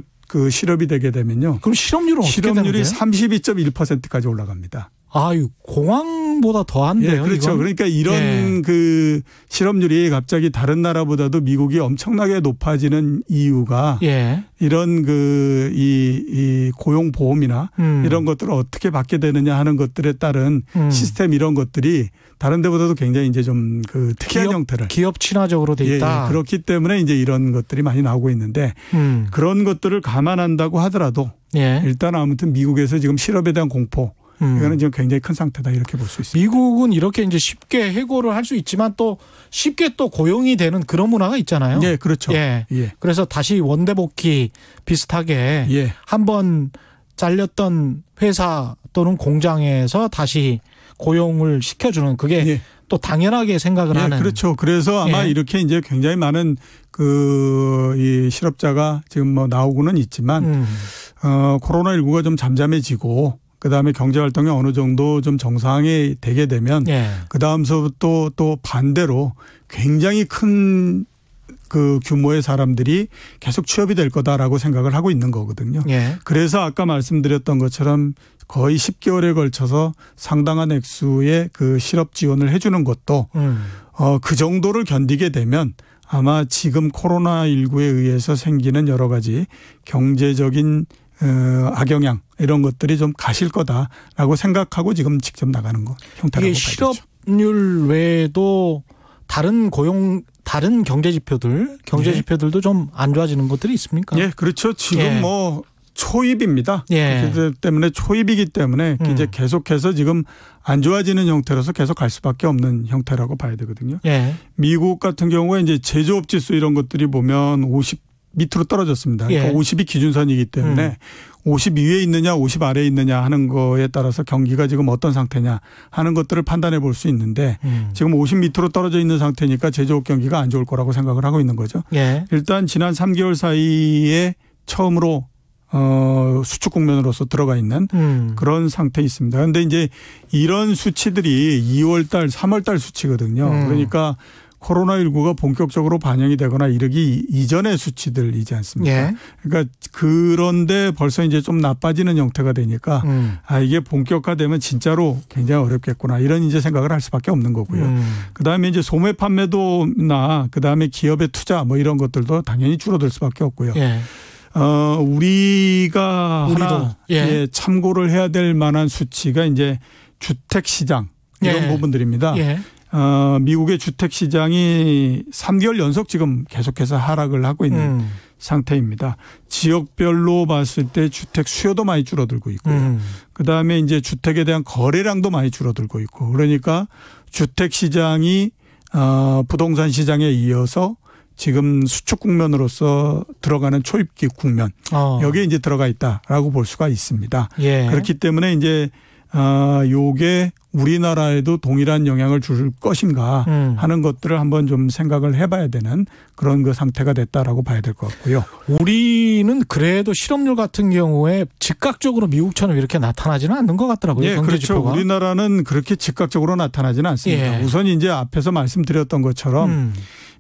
실업이 되게 되면요. 그럼 실업률은 어떻게 되는 거예요? 실업률이 32.1%까지 올라갑니다. 아유, 공황보다 더한데요. 예, 그렇죠. 이건? 그러니까 이런 그 실업률이 갑자기 다른 나라보다도 미국이 엄청나게 높아지는 이유가 이런 이 고용보험이나 이런 것들을 어떻게 받게 되느냐 하는 것들에 따른 시스템 이런 것들이 다른 데보다도 굉장히 이제 좀 그 특이한 형태를. 기업 친화적으로 돼 있다. 예, 그렇기 때문에 이제 이런 것들이 많이 나오고 있는데 그런 것들을 감안한다고 하더라도 일단 아무튼 미국에서 지금 실업에 대한 공포 이거는 지금 굉장히 큰 상태다 이렇게 볼 수 있습니다. 미국은 이렇게 이제 쉽게 해고를 할 수 있지만 또 쉽게 또 고용이 되는 그런 문화가 있잖아요. 네, 그렇죠. 예. 그래서 다시 원대복귀 비슷하게 한번 잘렸던 회사 또는 공장에서 다시 고용을 시켜주는 그게 또 당연하게 생각을 하는. 그렇죠. 그래서 아마 이렇게 이제 굉장히 많은 이 실업자가 지금 뭐 나오고는 있지만 코로나19가 좀 잠잠해지고 그다음에 경제 활동이 어느 정도 좀 정상이 되게 되면 그다음서부터 또 반대로 굉장히 큰 그 규모의 사람들이 계속 취업이 될 거다라고 생각을 하고 있는 거거든요. 그래서 아까 말씀드렸던 것처럼 거의 10개월에 걸쳐서 상당한 액수의 그 실업 지원을 해 주는 것도 그 정도를 견디게 되면 아마 지금 코로나19에 의해서 생기는 여러 가지 경제적인 악영향 이런 것들이 좀 가실 거다라고 생각하고 지금 직접 나가는 거 형태라고 봐야죠. 실업률 외에도 다른 경제 지표들도 좀 안 좋아지는 것들이 있습니까? 예, 그렇죠. 지금 뭐 초입입니다. 그렇기 때문에 초입이기 때문에 이제 계속해서 지금 안 좋아지는 형태로서 계속 갈 수밖에 없는 형태라고 봐야 되거든요. 미국 같은 경우에 이제 제조업 지수 이런 것들이 보면 50 밑으로 떨어졌습니다. 그러니까 50이 기준선이기 때문에 50 위에 있느냐 50 아래에 있느냐 하는 거에 따라서 경기가 지금 어떤 상태냐 하는 것들을 판단해 볼 수 있는데 지금 50 밑으로 떨어져 있는 상태니까 제조업 경기가 안 좋을 거라고 생각을 하고 있는 거죠. 일단 지난 3개월 사이에 처음으로 수축 국면으로서 들어가 있는 그런 상태에 있습니다. 그런데 이제 이런 수치들이 2월 달, 3월 달 수치거든요. 그러니까 코로나19가 본격적으로 반영이 되거나 이르기 이전의 수치들이지 않습니까? 그러니까 그런데 벌써 이제 좀 나빠지는 형태가 되니까 이게 본격화되면 진짜로 굉장히 어렵겠구나 이런 이제 생각을 할 수밖에 없는 거고요. 그다음에 이제 소매 판매도나 그다음에 기업의 투자 뭐 이런 것들도 당연히 줄어들 수밖에 없고요. 우리가 하나 참고를 해야 될 만한 수치가 이제 주택 시장 이런 부분들입니다. 미국의 주택 시장이 3개월 연속 지금 계속해서 하락을 하고 있는 상태입니다. 지역별로 봤을 때 주택 수요도 많이 줄어들고 있고요. 그다음에 이제 주택에 대한 거래량도 많이 줄어들고 있고 그러니까 주택 시장이 부동산 시장에 이어서 지금 수축 국면으로서 들어가는 초입기 국면 여기에 이제 들어가 있다라고 볼 수가 있습니다. 그렇기 때문에 이제 요게 우리나라에도 동일한 영향을 줄 것인가 하는 것들을 한번 좀 생각을 해봐야 되는 그런 그 상태가 됐다라고 봐야 될 것 같고요. 우리는 그래도 실업률 같은 경우에 즉각적으로 미국처럼 이렇게 나타나지는 않는 것 같더라고요. 그렇죠. 우리나라는 그렇게 즉각적으로 나타나지는 않습니다. 우선 이제 앞에서 말씀드렸던 것처럼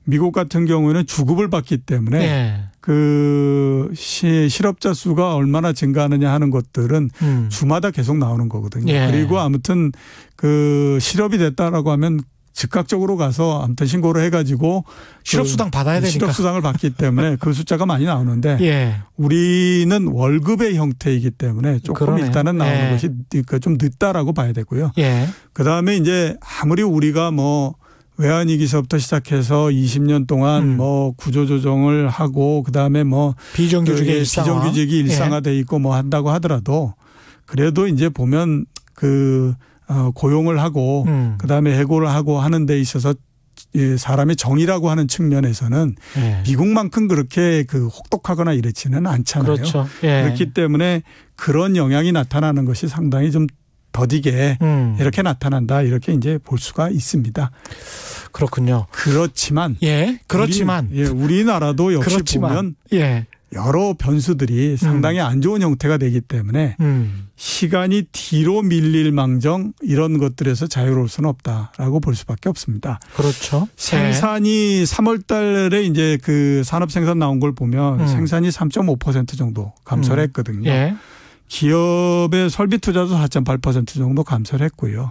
미국 같은 경우에는 주급을 받기 때문에 그 실업자 수가 얼마나 증가하느냐 하는 것들은 주마다 계속 나오는 거거든요. 그리고 아무튼 그 실업이 됐다라고 하면 즉각적으로 가서 아무튼 신고를 해가지고 실업수당 받아야 되니까 실업수당을 받기 때문에 그 숫자가 많이 나오는데 우리는 월급의 형태이기 때문에 조금 일단은 나오는 것이 좀 늦다라고 봐야 되고요. 그다음에 이제 아무리 우리가 뭐 외환위기서부터 시작해서 20년 동안 뭐 구조조정을 하고 그다음에 뭐 비정규직이 일상화돼 있고 뭐 한다고 하더라도 그래도 이제 보면 그 고용을 하고 그다음에 해고를 하고 하는 데 있어서 사람의 정의라고 하는 측면에서는 미국만큼 그렇게 그 혹독하거나 이렇지는 않잖아요. 그렇죠. 그렇기 때문에 그런 영향이 나타나는 것이 상당히 좀 더디게 이렇게 나타난다 이렇게 이제 볼 수가 있습니다. 그렇군요. 그렇지만 우리나라도 역시 보면 여러 변수들이 상당히 안 좋은 형태가 되기 때문에 시간이 뒤로 밀릴 망정 이런 것들에서 자유로울 수는 없다라고 볼 수밖에 없습니다. 그렇죠. 생산이 3월 달에 이제 그 산업 생산 나온 걸 보면 생산이 3.5% 정도 감소를 했거든요. 기업의 설비 투자도 4.8% 정도 감소를 했고요.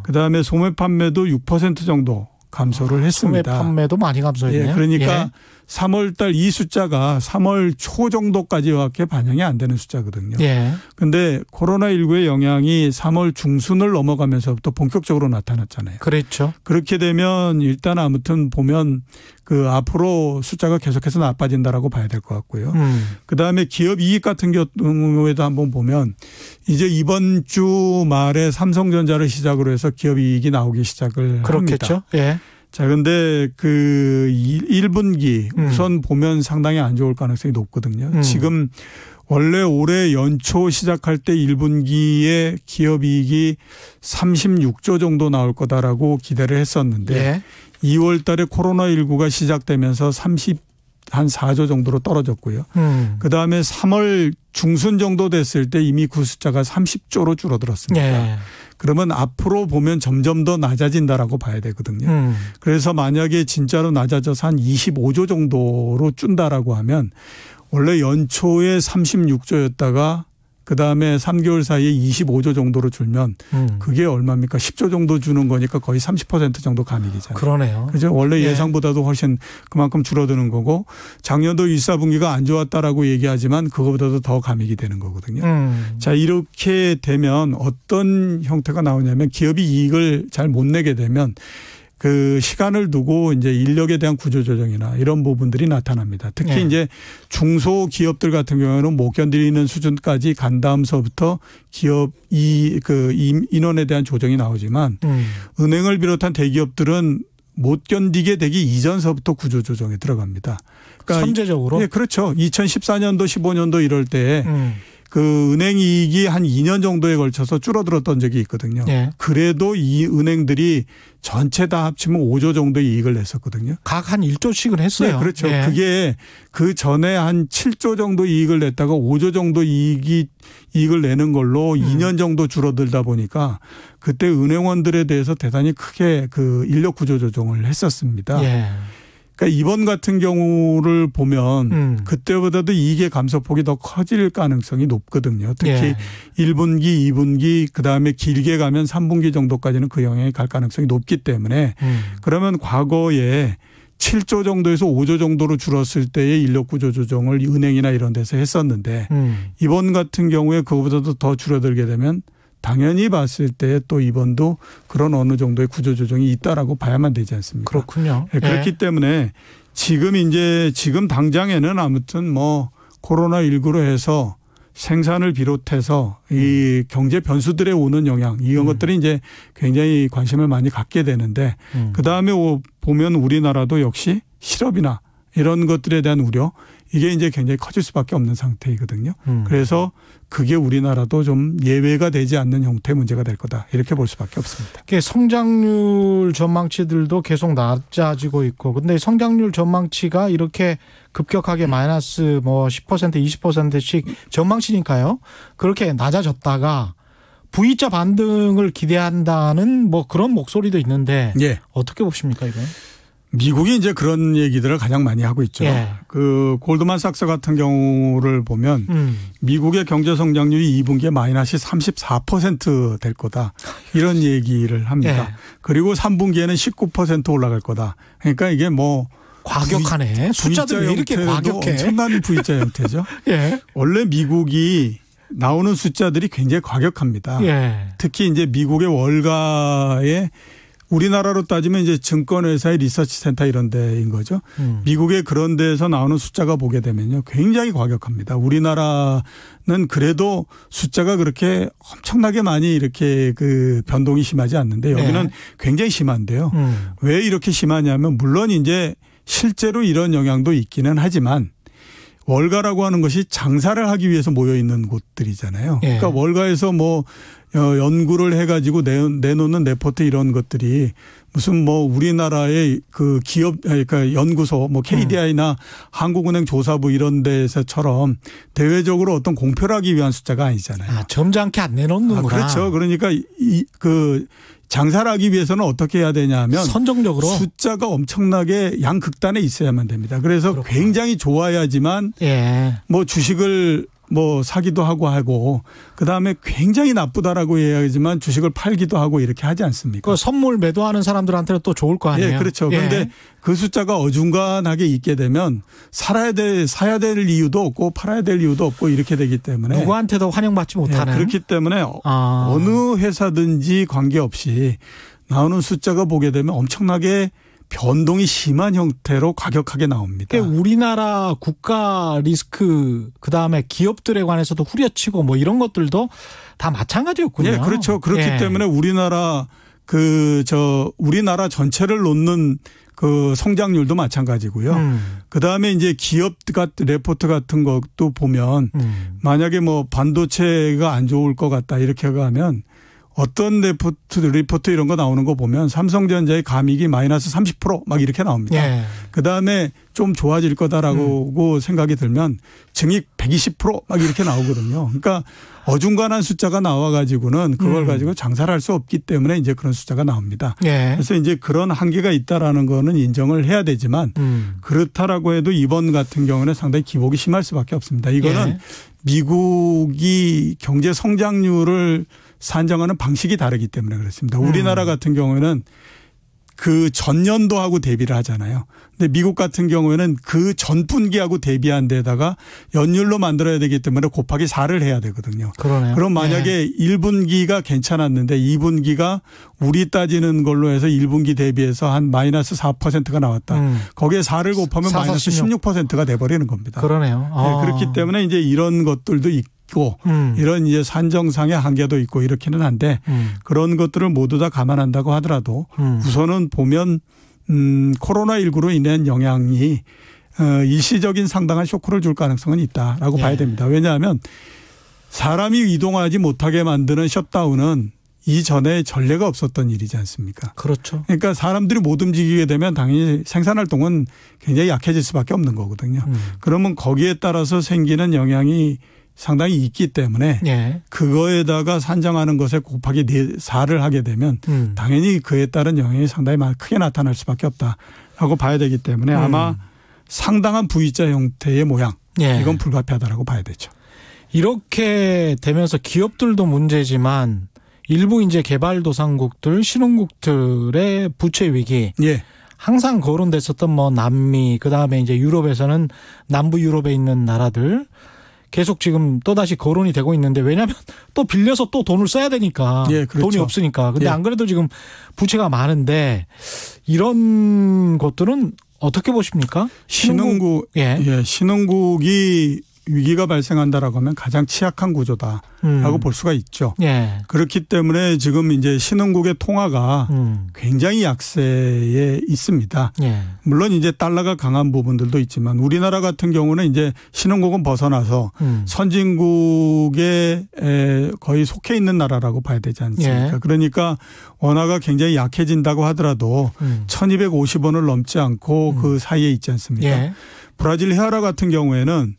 그다음에 소매 판매도 6% 정도 감소를 했습니다. 소매 판매도 많이 감소했네요. 예, 그러니까 3월 달 이 숫자가 3월 초 정도까지밖에 반영이 안 되는 숫자거든요. 그런데 코로나19의 영향이 3월 중순을 넘어가면서부터 본격적으로 나타났잖아요. 그렇죠. 그렇게 되면 일단 아무튼 보면 그 앞으로 숫자가 계속해서 나빠진다라고 봐야 될 것 같고요. 그다음에 기업 이익 같은 경우에도 한번 보면 이제 이번 주 말에 삼성전자를 시작으로 해서 기업 이익이 나오기 시작을 그렇겠죠. 합니다. 예. 자, 근데 그 1분기 우선 보면 상당히 안 좋을 가능성이 높거든요. 지금 원래 올해 연초 시작할 때 1분기에 기업 이익이 36조 정도 나올 거다라고 기대를 했었는데 2월 달에 코로나19가 시작되면서 4조 정도로 떨어졌고요. 그다음에 3월 중순 정도 됐을 때 이미 그 숫자가 30조로 줄어들었습니다. 그러면 앞으로 보면 점점 더 낮아진다라고 봐야 되거든요. 그래서 만약에 진짜로 낮아져서 한 25조 정도로 준다라고 하면 원래 연초에 36조였다가 그다음에 3개월 사이에 25조 정도로 줄면 그게 얼마입니까? 10조 정도 주는 거니까 거의 30% 정도 감익이잖아요. 그러네요. 그죠? 원래 예상보다도 훨씬 그만큼 줄어드는 거고 작년도 1, 4분기가 안 좋았다라고 얘기하지만 그거보다도 더 감익이 되는 거거든요. 자, 이렇게 되면 어떤 형태가 나오냐면 기업이 이익을 잘 못 내게 되면 그 시간을 두고 이제 인력에 대한 구조조정이나 이런 부분들이 나타납니다. 특히 이제 중소기업들 같은 경우는 못 견디는 수준까지 간 다음서부터 기업 인원에 대한 조정이 나오지만 은행을 비롯한 대기업들은 못 견디게 되기 이전서부터 구조조정에 들어갑니다. 그러니까 선제적으로? 네, 그렇죠. 2014년도 15년도 이럴 때 그 은행 이익이 한 2년 정도에 걸쳐서 줄어들었던 적이 있거든요. 그래도 이 은행들이 전체 다 합치면 5조 정도의 이익을 냈었거든요. 각 한 1조씩은 했어요. 네, 그렇죠. 그게 그 전에 한 7조 정도 이익을 냈다가 5조 정도 이익을 내는 걸로 2년 정도 줄어들다 보니까 그때 은행원들에 대해서 대단히 크게 그 인력 구조 조정을 했었습니다. 그러니까 이번 같은 경우를 보면 그때보다도 이익의 감소폭이 더 커질 가능성이 높거든요. 특히 1분기, 2분기 그다음에 길게 가면 3분기 정도까지는 그 영향이 갈 가능성이 높기 때문에 그러면 과거에 7조 정도에서 5조 정도로 줄었을 때의 인력 구조 조정을 은행이나 이런 데서 했었는데 이번 같은 경우에 그거보다도 더 줄어들게 되면 당연히 봤을 때 또 이번도 그런 어느 정도의 구조조정이 있다라고 봐야만 되지 않습니까? 그렇군요. 그렇기 때문에 지금 당장에는 아무튼 뭐 코로나19로 해서 생산을 비롯해서 이 경제 변수들에 오는 영향 이런 것들이 이제 굉장히 관심을 많이 갖게 되는데 그다음에 보면 우리나라도 역시 실업이나 이런 것들에 대한 우려 이게 이제 굉장히 커질 수밖에 없는 상태이거든요. 그래서 그게 우리나라도 좀 예외가 되지 않는 형태의 문제가 될 거다. 이렇게 볼 수밖에 없습니다. 성장률 전망치들도 계속 낮아지고 있고 근데 성장률 전망치가 이렇게 급격하게 마이너스 뭐 10% 20%씩 전망치니까요. 그렇게 낮아졌다가 V자 반등을 기대한다는 뭐 그런 목소리도 있는데 어떻게 보십니까 이거? 미국이 이제 그런 얘기들을 가장 많이 하고 있죠. 그 골드만삭스 같은 경우를 보면 미국의 경제 성장률이 2분기에 마이너스 34% 될 거다. 이런 얘기를 합니다. 그리고 3분기에는 19% 올라갈 거다. 그러니까 이게 뭐 과격하네. 숫자들이 왜 이렇게 과격해? 엄청난 V자 형태죠. 원래 미국이 나오는 숫자들이 굉장히 과격합니다. 특히 이제 미국의 월가에 우리나라로 따지면 이제 증권회사의 리서치 센터 이런 데인 거죠. 미국의 그런 데에서 나오는 숫자가 보게 되면요. 굉장히 과격합니다. 우리나라는 그래도 숫자가 그렇게 엄청나게 많이 이렇게 그 변동이 심하지 않는데 여기는 굉장히 심한데요. 왜 이렇게 심하냐면 물론 이제 실제로 이런 영향도 있기는 하지만 월가라고 하는 것이 장사를 하기 위해서 모여 있는 곳들이잖아요. 그러니까 월가에서 뭐 연구를 해가지고 내놓는 레포트 이런 것들이 무슨 뭐 우리나라의 그 기업 그러니까 연구소 뭐 KDI나 한국은행 조사부 이런 데서처럼 대외적으로 어떤 공표를 하기 위한 숫자가 아니잖아요. 점잖게 안 내놓는구나. 그렇죠. 그러니까 그 장사를 하기 위해서는 어떻게 해야 되냐면 선정적으로 숫자가 엄청나게 양극단에 있어야만 됩니다. 그래서 그렇구나. 굉장히 좋아야지만 뭐 주식을 뭐 사기도 하고 그다음에 굉장히 나쁘다라고 이야기하지만 주식을 팔기도 하고 이렇게 하지 않습니까? 그 선물 매도하는 사람들한테는 또 좋을 거 아니에요. 예, 그렇죠. 그런데 예. 그 숫자가 어중간하게 있게 되면 사야 될 이유도 없고 팔아야 될 이유도 없고 이렇게 되기 때문에 누구한테도 환영받지 못하는. 예, 그렇기 때문에 어느 회사든지 관계없이 나오는 숫자가 보게 되면 엄청나게 변동이 심한 형태로 과격하게 나옵니다. 그러니까 우리나라 국가 리스크 그다음에 기업들에 관해서도 후려치고 뭐 이런 것들도 다 마찬가지였군요. 네, 그렇죠. 그렇기 예. 때문에 우리나라 우리나라 전체를 놓는 그 성장률도 마찬가지고요. 그다음에 이제 기업 레포트 같은 것도 보면 만약에 뭐 반도체가 안 좋을 것 같다 이렇게 가면 어떤 리포트 이런 거 나오는 거 보면 삼성전자의 감익이 마이너스 30% 이렇게 나옵니다. 예. 그다음에 좀 좋아질 거다라고 생각이 들면 증익 120% 이렇게 나오거든요. 그러니까 어중간한 숫자가 나와가지고는 그걸 가지고 장사를 할 수 없기 때문에 이제 그런 숫자가 나옵니다. 예. 그래서 이제 그런 한계가 있다라는 거는 인정을 해야 되지만 그렇다라고 해도 이번 같은 경우는 상당히 기복이 심할 수밖에 없습니다. 이거는 예. 미국이 경제 성장률을 산정하는 방식이 다르기 때문에 그렇습니다. 우리나라 같은 경우에는 그 전년도하고 대비를 하잖아요. 근데 미국 같은 경우에는 그 전분기하고 대비한 데다가 연율로 만들어야 되기 때문에 곱하기 4를 해야 되거든요. 그러네요. 그럼 만약에 1분기가 괜찮았는데 2분기가 우리 따지는 걸로 해서 1분기 대비해서 한 마이너스 4%가 나왔다. 거기에 4를 곱하면 마이너스 16%가 돼버리는 겁니다. 그러네요. 네, 그렇기 때문에 이제 이런 것들도 있고 이런 이제 산정상의 한계도 있고 이렇기는 한데 그런 것들을 모두 다 감안한다고 하더라도 우선은 보면 코로나19로 인한 영향이 일시적인 상당한 쇼크를 줄 가능성은 있다라고 봐야 됩니다. 왜냐하면 사람이 이동하지 못하게 만드는 셧다운은 이전에 전례가 없었던 일이지 않습니까? 그렇죠. 그러니까 사람들이 못 움직이게 되면 당연히 생산활동은 굉장히 약해질 수밖에 없는 거거든요. 그러면 거기에 따라서 생기는 영향이 상당히 있기 때문에 예. 그거에다가 산정하는 것에 곱하기 4를 하게 되면 당연히 그에 따른 영향이 상당히 크게 나타날 수밖에 없다라고 봐야 되기 때문에 아마 상당한 V자 형태의 모양 예. 이건 불가피하다라고 봐야 되죠. 이렇게 되면서 기업들도 문제지만 일부 이제 개발도상국들 신흥국들의 부채 위기 예. 항상 거론됐었던 뭐 남미 그다음에 이제 유럽에서는 남부 유럽에 있는 나라들 계속 지금 또다시 거론이 되고 있는데 왜냐하면 또 빌려서 또 돈을 써야 되니까 예, 그렇죠. 돈이 없으니까. 근데 예. 안 그래도 지금 부채가 많은데 이런 것들은 어떻게 보십니까? 신흥국, 예. 신흥국이 위기가 발생한다라고 하면 가장 취약한 구조다라고 볼 수가 있죠. 예. 그렇기 때문에 지금 이제 신흥국의 통화가 굉장히 약세에 있습니다. 예. 물론 이제 달러가 강한 부분들도 있지만 우리나라 같은 경우는 이제 신흥국은 벗어나서 선진국에 거의 속해 있는 나라라고 봐야 되지 않습니까? 예. 그러니까 원화가 굉장히 약해진다고 하더라도 1250원을 넘지 않고 그 사이에 있지 않습니까? 예. 브라질 헤아라 같은 경우에는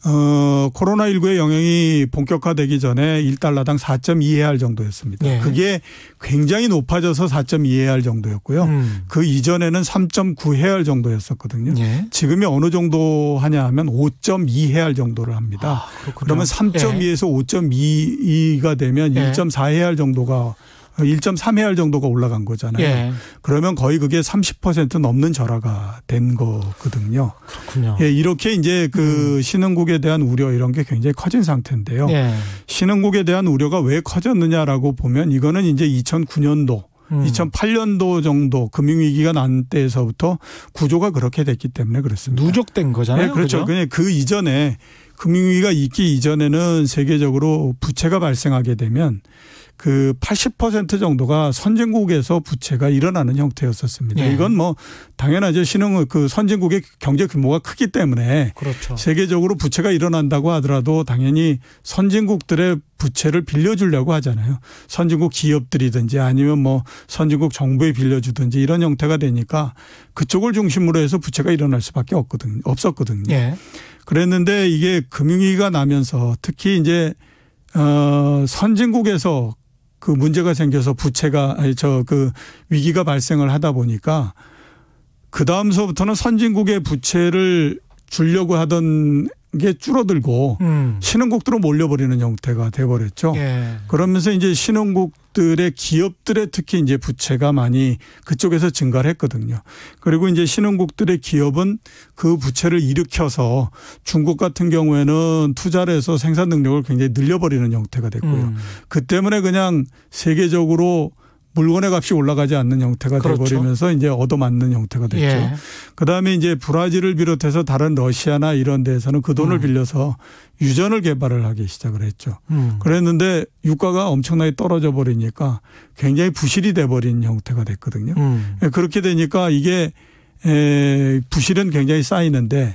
코로나19의 영향이 본격화되기 전에 1달러당 4.2헤알 정도였습니다. 예. 그게 굉장히 높아져서 4.2헤알 정도였고요. 그 이전에는 3.9헤알 정도였었거든요. 예. 지금이 어느 정도 하냐 하면 5.2헤알 정도를 합니다. 그러면 3.2에서 5.2가 되면 1.4헤알 정도가 1.3헤알 정도가 올라간 거잖아요. 예. 그러면 거의 그게 30% 넘는 절하가 된 거거든요. 그렇군요. 예, 이렇게 이제 그 신흥국에 대한 우려 이런 게 굉장히 커진 상태인데요. 예. 신흥국에 대한 우려가 왜 커졌느냐라고 보면 이거는 이제 2009년도 2008년도 정도 금융위기가 난 때에서부터 구조가 그렇게 됐기 때문에 그렇습니다. 누적된 거잖아요. 네, 그렇죠. 그냥 그 이전에 금융위기가 있기 이전에는 세계적으로 부채가 발생하게 되면 그 80% 정도가 선진국에서 부채가 일어나는 형태였었습니다. 예. 이건 뭐 당연하죠. 그 선진국의 경제 규모가 크기 때문에 그렇죠. 세계적으로 부채가 일어난다고 하더라도 당연히 선진국들의 부채를 빌려주려고 하잖아요. 선진국 기업들이든지 아니면 뭐 선진국 정부에 빌려주든지 이런 형태가 되니까 그쪽을 중심으로 해서 부채가 일어날 수밖에 없었거든요. 예. 그랬는데 이게 금융위기가 나면서 특히 이제 선진국에서 그 문제가 생겨서 그 위기가 발생을 하다 보니까 그 다음서부터는 선진국의 부채를 주려고 하던 게 줄어들고 신흥국들로 몰려버리는 형태가 돼버렸죠. 예. 그러면서 이제 신흥국들의 기업들의 특히 이제 부채가 많이 그쪽에서 증가를 했거든요. 그리고 이제 신흥국들의 기업은 그 부채를 일으켜서 중국 같은 경우에는 투자를 해서 생산 능력을 굉장히 늘려버리는 형태가 됐고요. 그 때문에 그냥 세계적으로 물건의 값이 올라가지 않는 형태가 그렇죠. 돼버리면서 이제 얻어맞는 형태가 됐죠. 예. 그다음에 이제 브라질을 비롯해서 다른 러시아나 이런 데에서는 그 돈을 빌려서 유전을 개발을 하기 시작을 했죠. 그랬는데 유가가 엄청나게 떨어져 버리니까 굉장히 부실이 돼버린 형태가 됐거든요. 그렇게 되니까 이게 부실은 굉장히 쌓이는데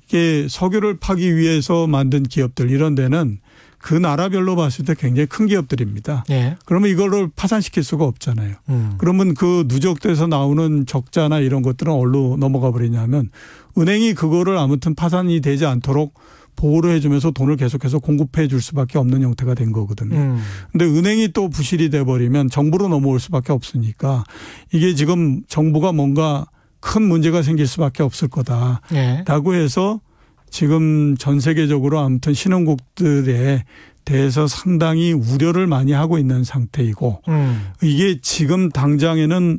이게 석유를 파기 위해서 만든 기업들 이런 데는 그 나라별로 봤을 때 굉장히 큰 기업들입니다. 예. 그러면 이거를 파산시킬 수가 없잖아요. 그러면 그 누적돼서 나오는 적자나 이런 것들은 어디로 넘어가 버리냐면 은행이 그거를 아무튼 파산이 되지 않도록 보호를 해주면서 돈을 계속해서 공급해 줄 수밖에 없는 형태가 된 거거든요. 근데 은행이 또 부실이 돼버리면 정부로 넘어올 수밖에 없으니까 이게 지금 정부가 뭔가 큰 문제가 생길 수밖에 없을 거다라고 해서 지금 전 세계적으로 아무튼 신흥국들에 대해서 상당히 우려를 많이 하고 있는 상태이고 이게 지금 당장에는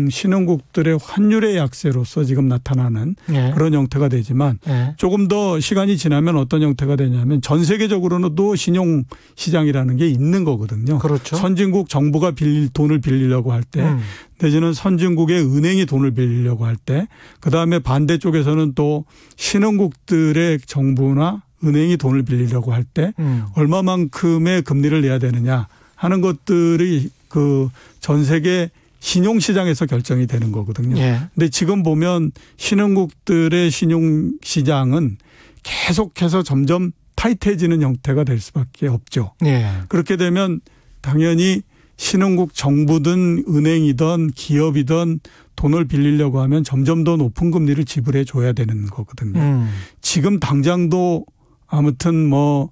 신흥국들의 환율의 약세로서 지금 나타나는 그런 형태가 되지만 조금 더 시간이 지나면 어떤 형태가 되냐면 전 세계적으로는 또 신용시장이라는 게 있는 거거든요. 그렇죠. 선진국 정부가 돈을 빌리려고 할 때 내지는 선진국의 은행이 돈을 빌리려고 할 때 그다음에 반대쪽에서는 또 신흥국들의 정부나 은행이 돈을 빌리려고 할 때 얼마만큼의 금리를 내야 되느냐 하는 것들이 그 전 세계 신용시장에서 결정이 되는 거거든요. 근데 지금 보면 신흥국들의 신용시장은 계속해서 점점 타이트해지는 형태가 될 수밖에 없죠. 그렇게 되면 당연히 신흥국 정부든 은행이든 기업이든 돈을 빌리려고 하면 점점 더 높은 금리를 지불해 줘야 되는 거거든요. 지금 당장도 아무튼 뭐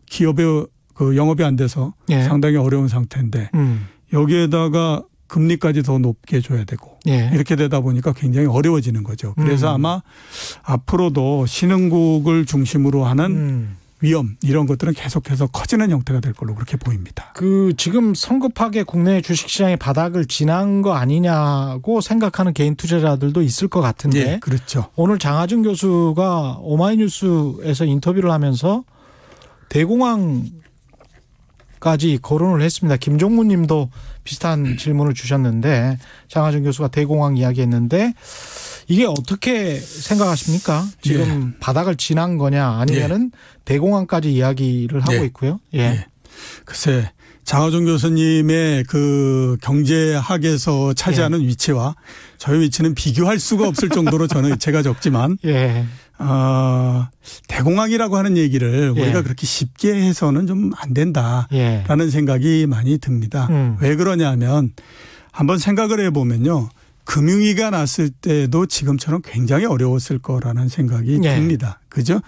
기업의 그 영업이 안 돼서 상당히 어려운 상태인데 여기에다가 금리까지 더 높게 줘야 되고 이렇게 되다 보니까 굉장히 어려워지는 거죠. 그래서 아마 앞으로도 신흥국을 중심으로 하는 위험 이런 것들은 계속해서 커지는 형태가 될 걸로 그렇게 보입니다. 그 지금 성급하게 국내 주식시장의 바닥을 지난 거 아니냐고 생각하는 개인 투자자들도 있을 것 같은데 그렇죠. 오늘 장하준 교수가 오마이뉴스에서 인터뷰를 하면서 대공황 까지 거론을 했습니다. 김종문 님도 비슷한 질문을 주셨는데 장하준 교수가 대공황 이야기했는데 이게 어떻게 생각하십니까? 지금 바닥을 지난 거냐 아니면은 대공황까지 이야기를 하고 있고요. 글쎄 장하준 교수님의 그 경제학에서 차지하는 위치와 저희 위치는 비교할 수가 없을 정도로 저는 제가 적지만 대공황이라고 하는 얘기를 우리가 그렇게 쉽게 해서는 좀 안 된다라는 생각이 많이 듭니다. 왜 그러냐면 한번 생각을 해보면요. 금융위기가 났을 때도 지금처럼 굉장히 어려웠을 거라는 생각이 듭니다. 그죠?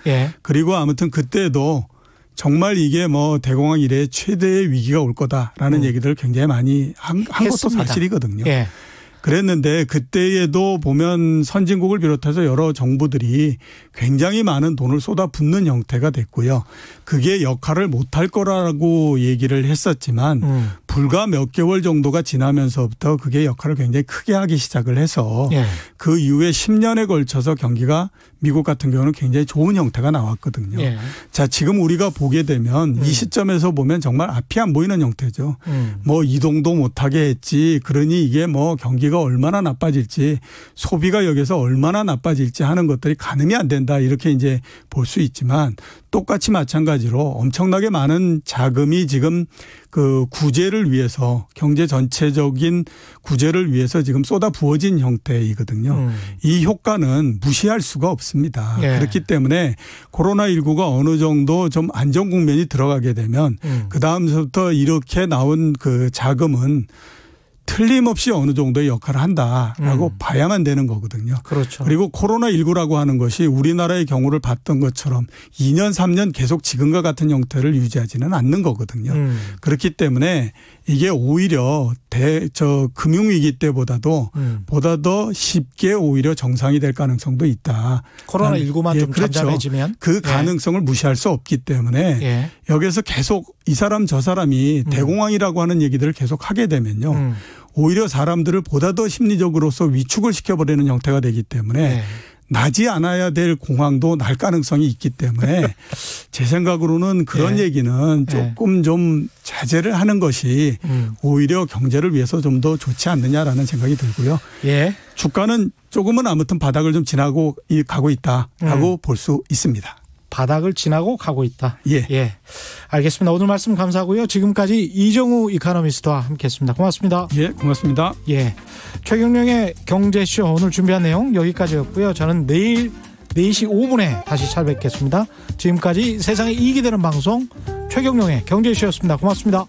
그리고 아무튼 그때도 정말 이게 뭐 대공황 이래 최대의 위기가 올 거다라는 얘기들을 굉장히 많이 한 것도 사실이거든요. 그랬는데 그때에도 보면 선진국을 비롯해서 여러 정부들이 굉장히 많은 돈을 쏟아붓는 형태가 됐고요. 그게 역할을 못할 거라고 얘기를 했었지만 불과 몇 개월 정도가 지나면서부터 그게 역할을 굉장히 크게 하기 시작을 해서 그 이후에 10년에 걸쳐서 경기가 미국 같은 경우는 굉장히 좋은 형태가 나왔거든요. 자, 지금 우리가 보게 되면 이 시점에서 보면 정말 앞이 안 보이는 형태죠. 뭐 이동도 못하게 했지. 그러니 이게 뭐 경기가 얼마나 나빠질지 소비가 여기서 얼마나 나빠질지 하는 것들이 가늠이 안 된다. 이렇게 이제 볼 수 있지만 똑같이 마찬가지로 엄청나게 많은 자금이 지금 그 구제를 위해서 경제 전체적인 구제를 위해서 지금 쏟아 부어진 형태이거든요. 이 효과는 무시할 수가 없습니다. 그렇기 때문에 코로나19가 어느 정도 좀 안정 국면이 들어가게 되면 그다음부터 이렇게 나온 그 자금은 틀림없이 어느 정도의 역할을 한다라고 봐야만 되는 거거든요. 그렇죠. 그리고 코로나19라고 하는 것이 우리나라의 경우를 봤던 것처럼 2년, 3년 계속 지금과 같은 형태를 유지하지는 않는 거거든요. 그렇기 때문에 이게 오히려 금융위기 때보다도 보다 더 쉽게 오히려 정상이 될 가능성도 있다. 코로나19만 좀 그렇죠. 잠잠해지면. 그 가능성을 무시할 수 없기 때문에 여기서 계속 이 사람 저 사람이 대공황이라고 하는 얘기들을 계속 하게 되면요. 오히려 사람들을 보다 더 심리적으로서 위축을 시켜버리는 형태가 되기 때문에 나지 않아야 될 공황도 날 가능성이 있기 때문에 제 생각으로는 그런 얘기는 조금 좀 자제를 하는 것이 오히려 경제를 위해서 좀 더 좋지 않느냐라는 생각이 들고요. 주가는 조금은 아무튼 바닥을 좀 지나고 가고 있다라고 볼 수 있습니다. 바닥을 지나고 가고 있다. 예. 알겠습니다. 오늘 말씀 감사하고요. 지금까지 이정우 이코노미스트와 함께했습니다. 고맙습니다. 예, 고맙습니다. 예. 최경영의 경제쇼 오늘 준비한 내용 여기까지였고요. 저는 내일 4시 5분에 다시 찾아뵙겠습니다. 지금까지 세상에 이익이 되는 방송 최경영의 경제쇼였습니다. 고맙습니다.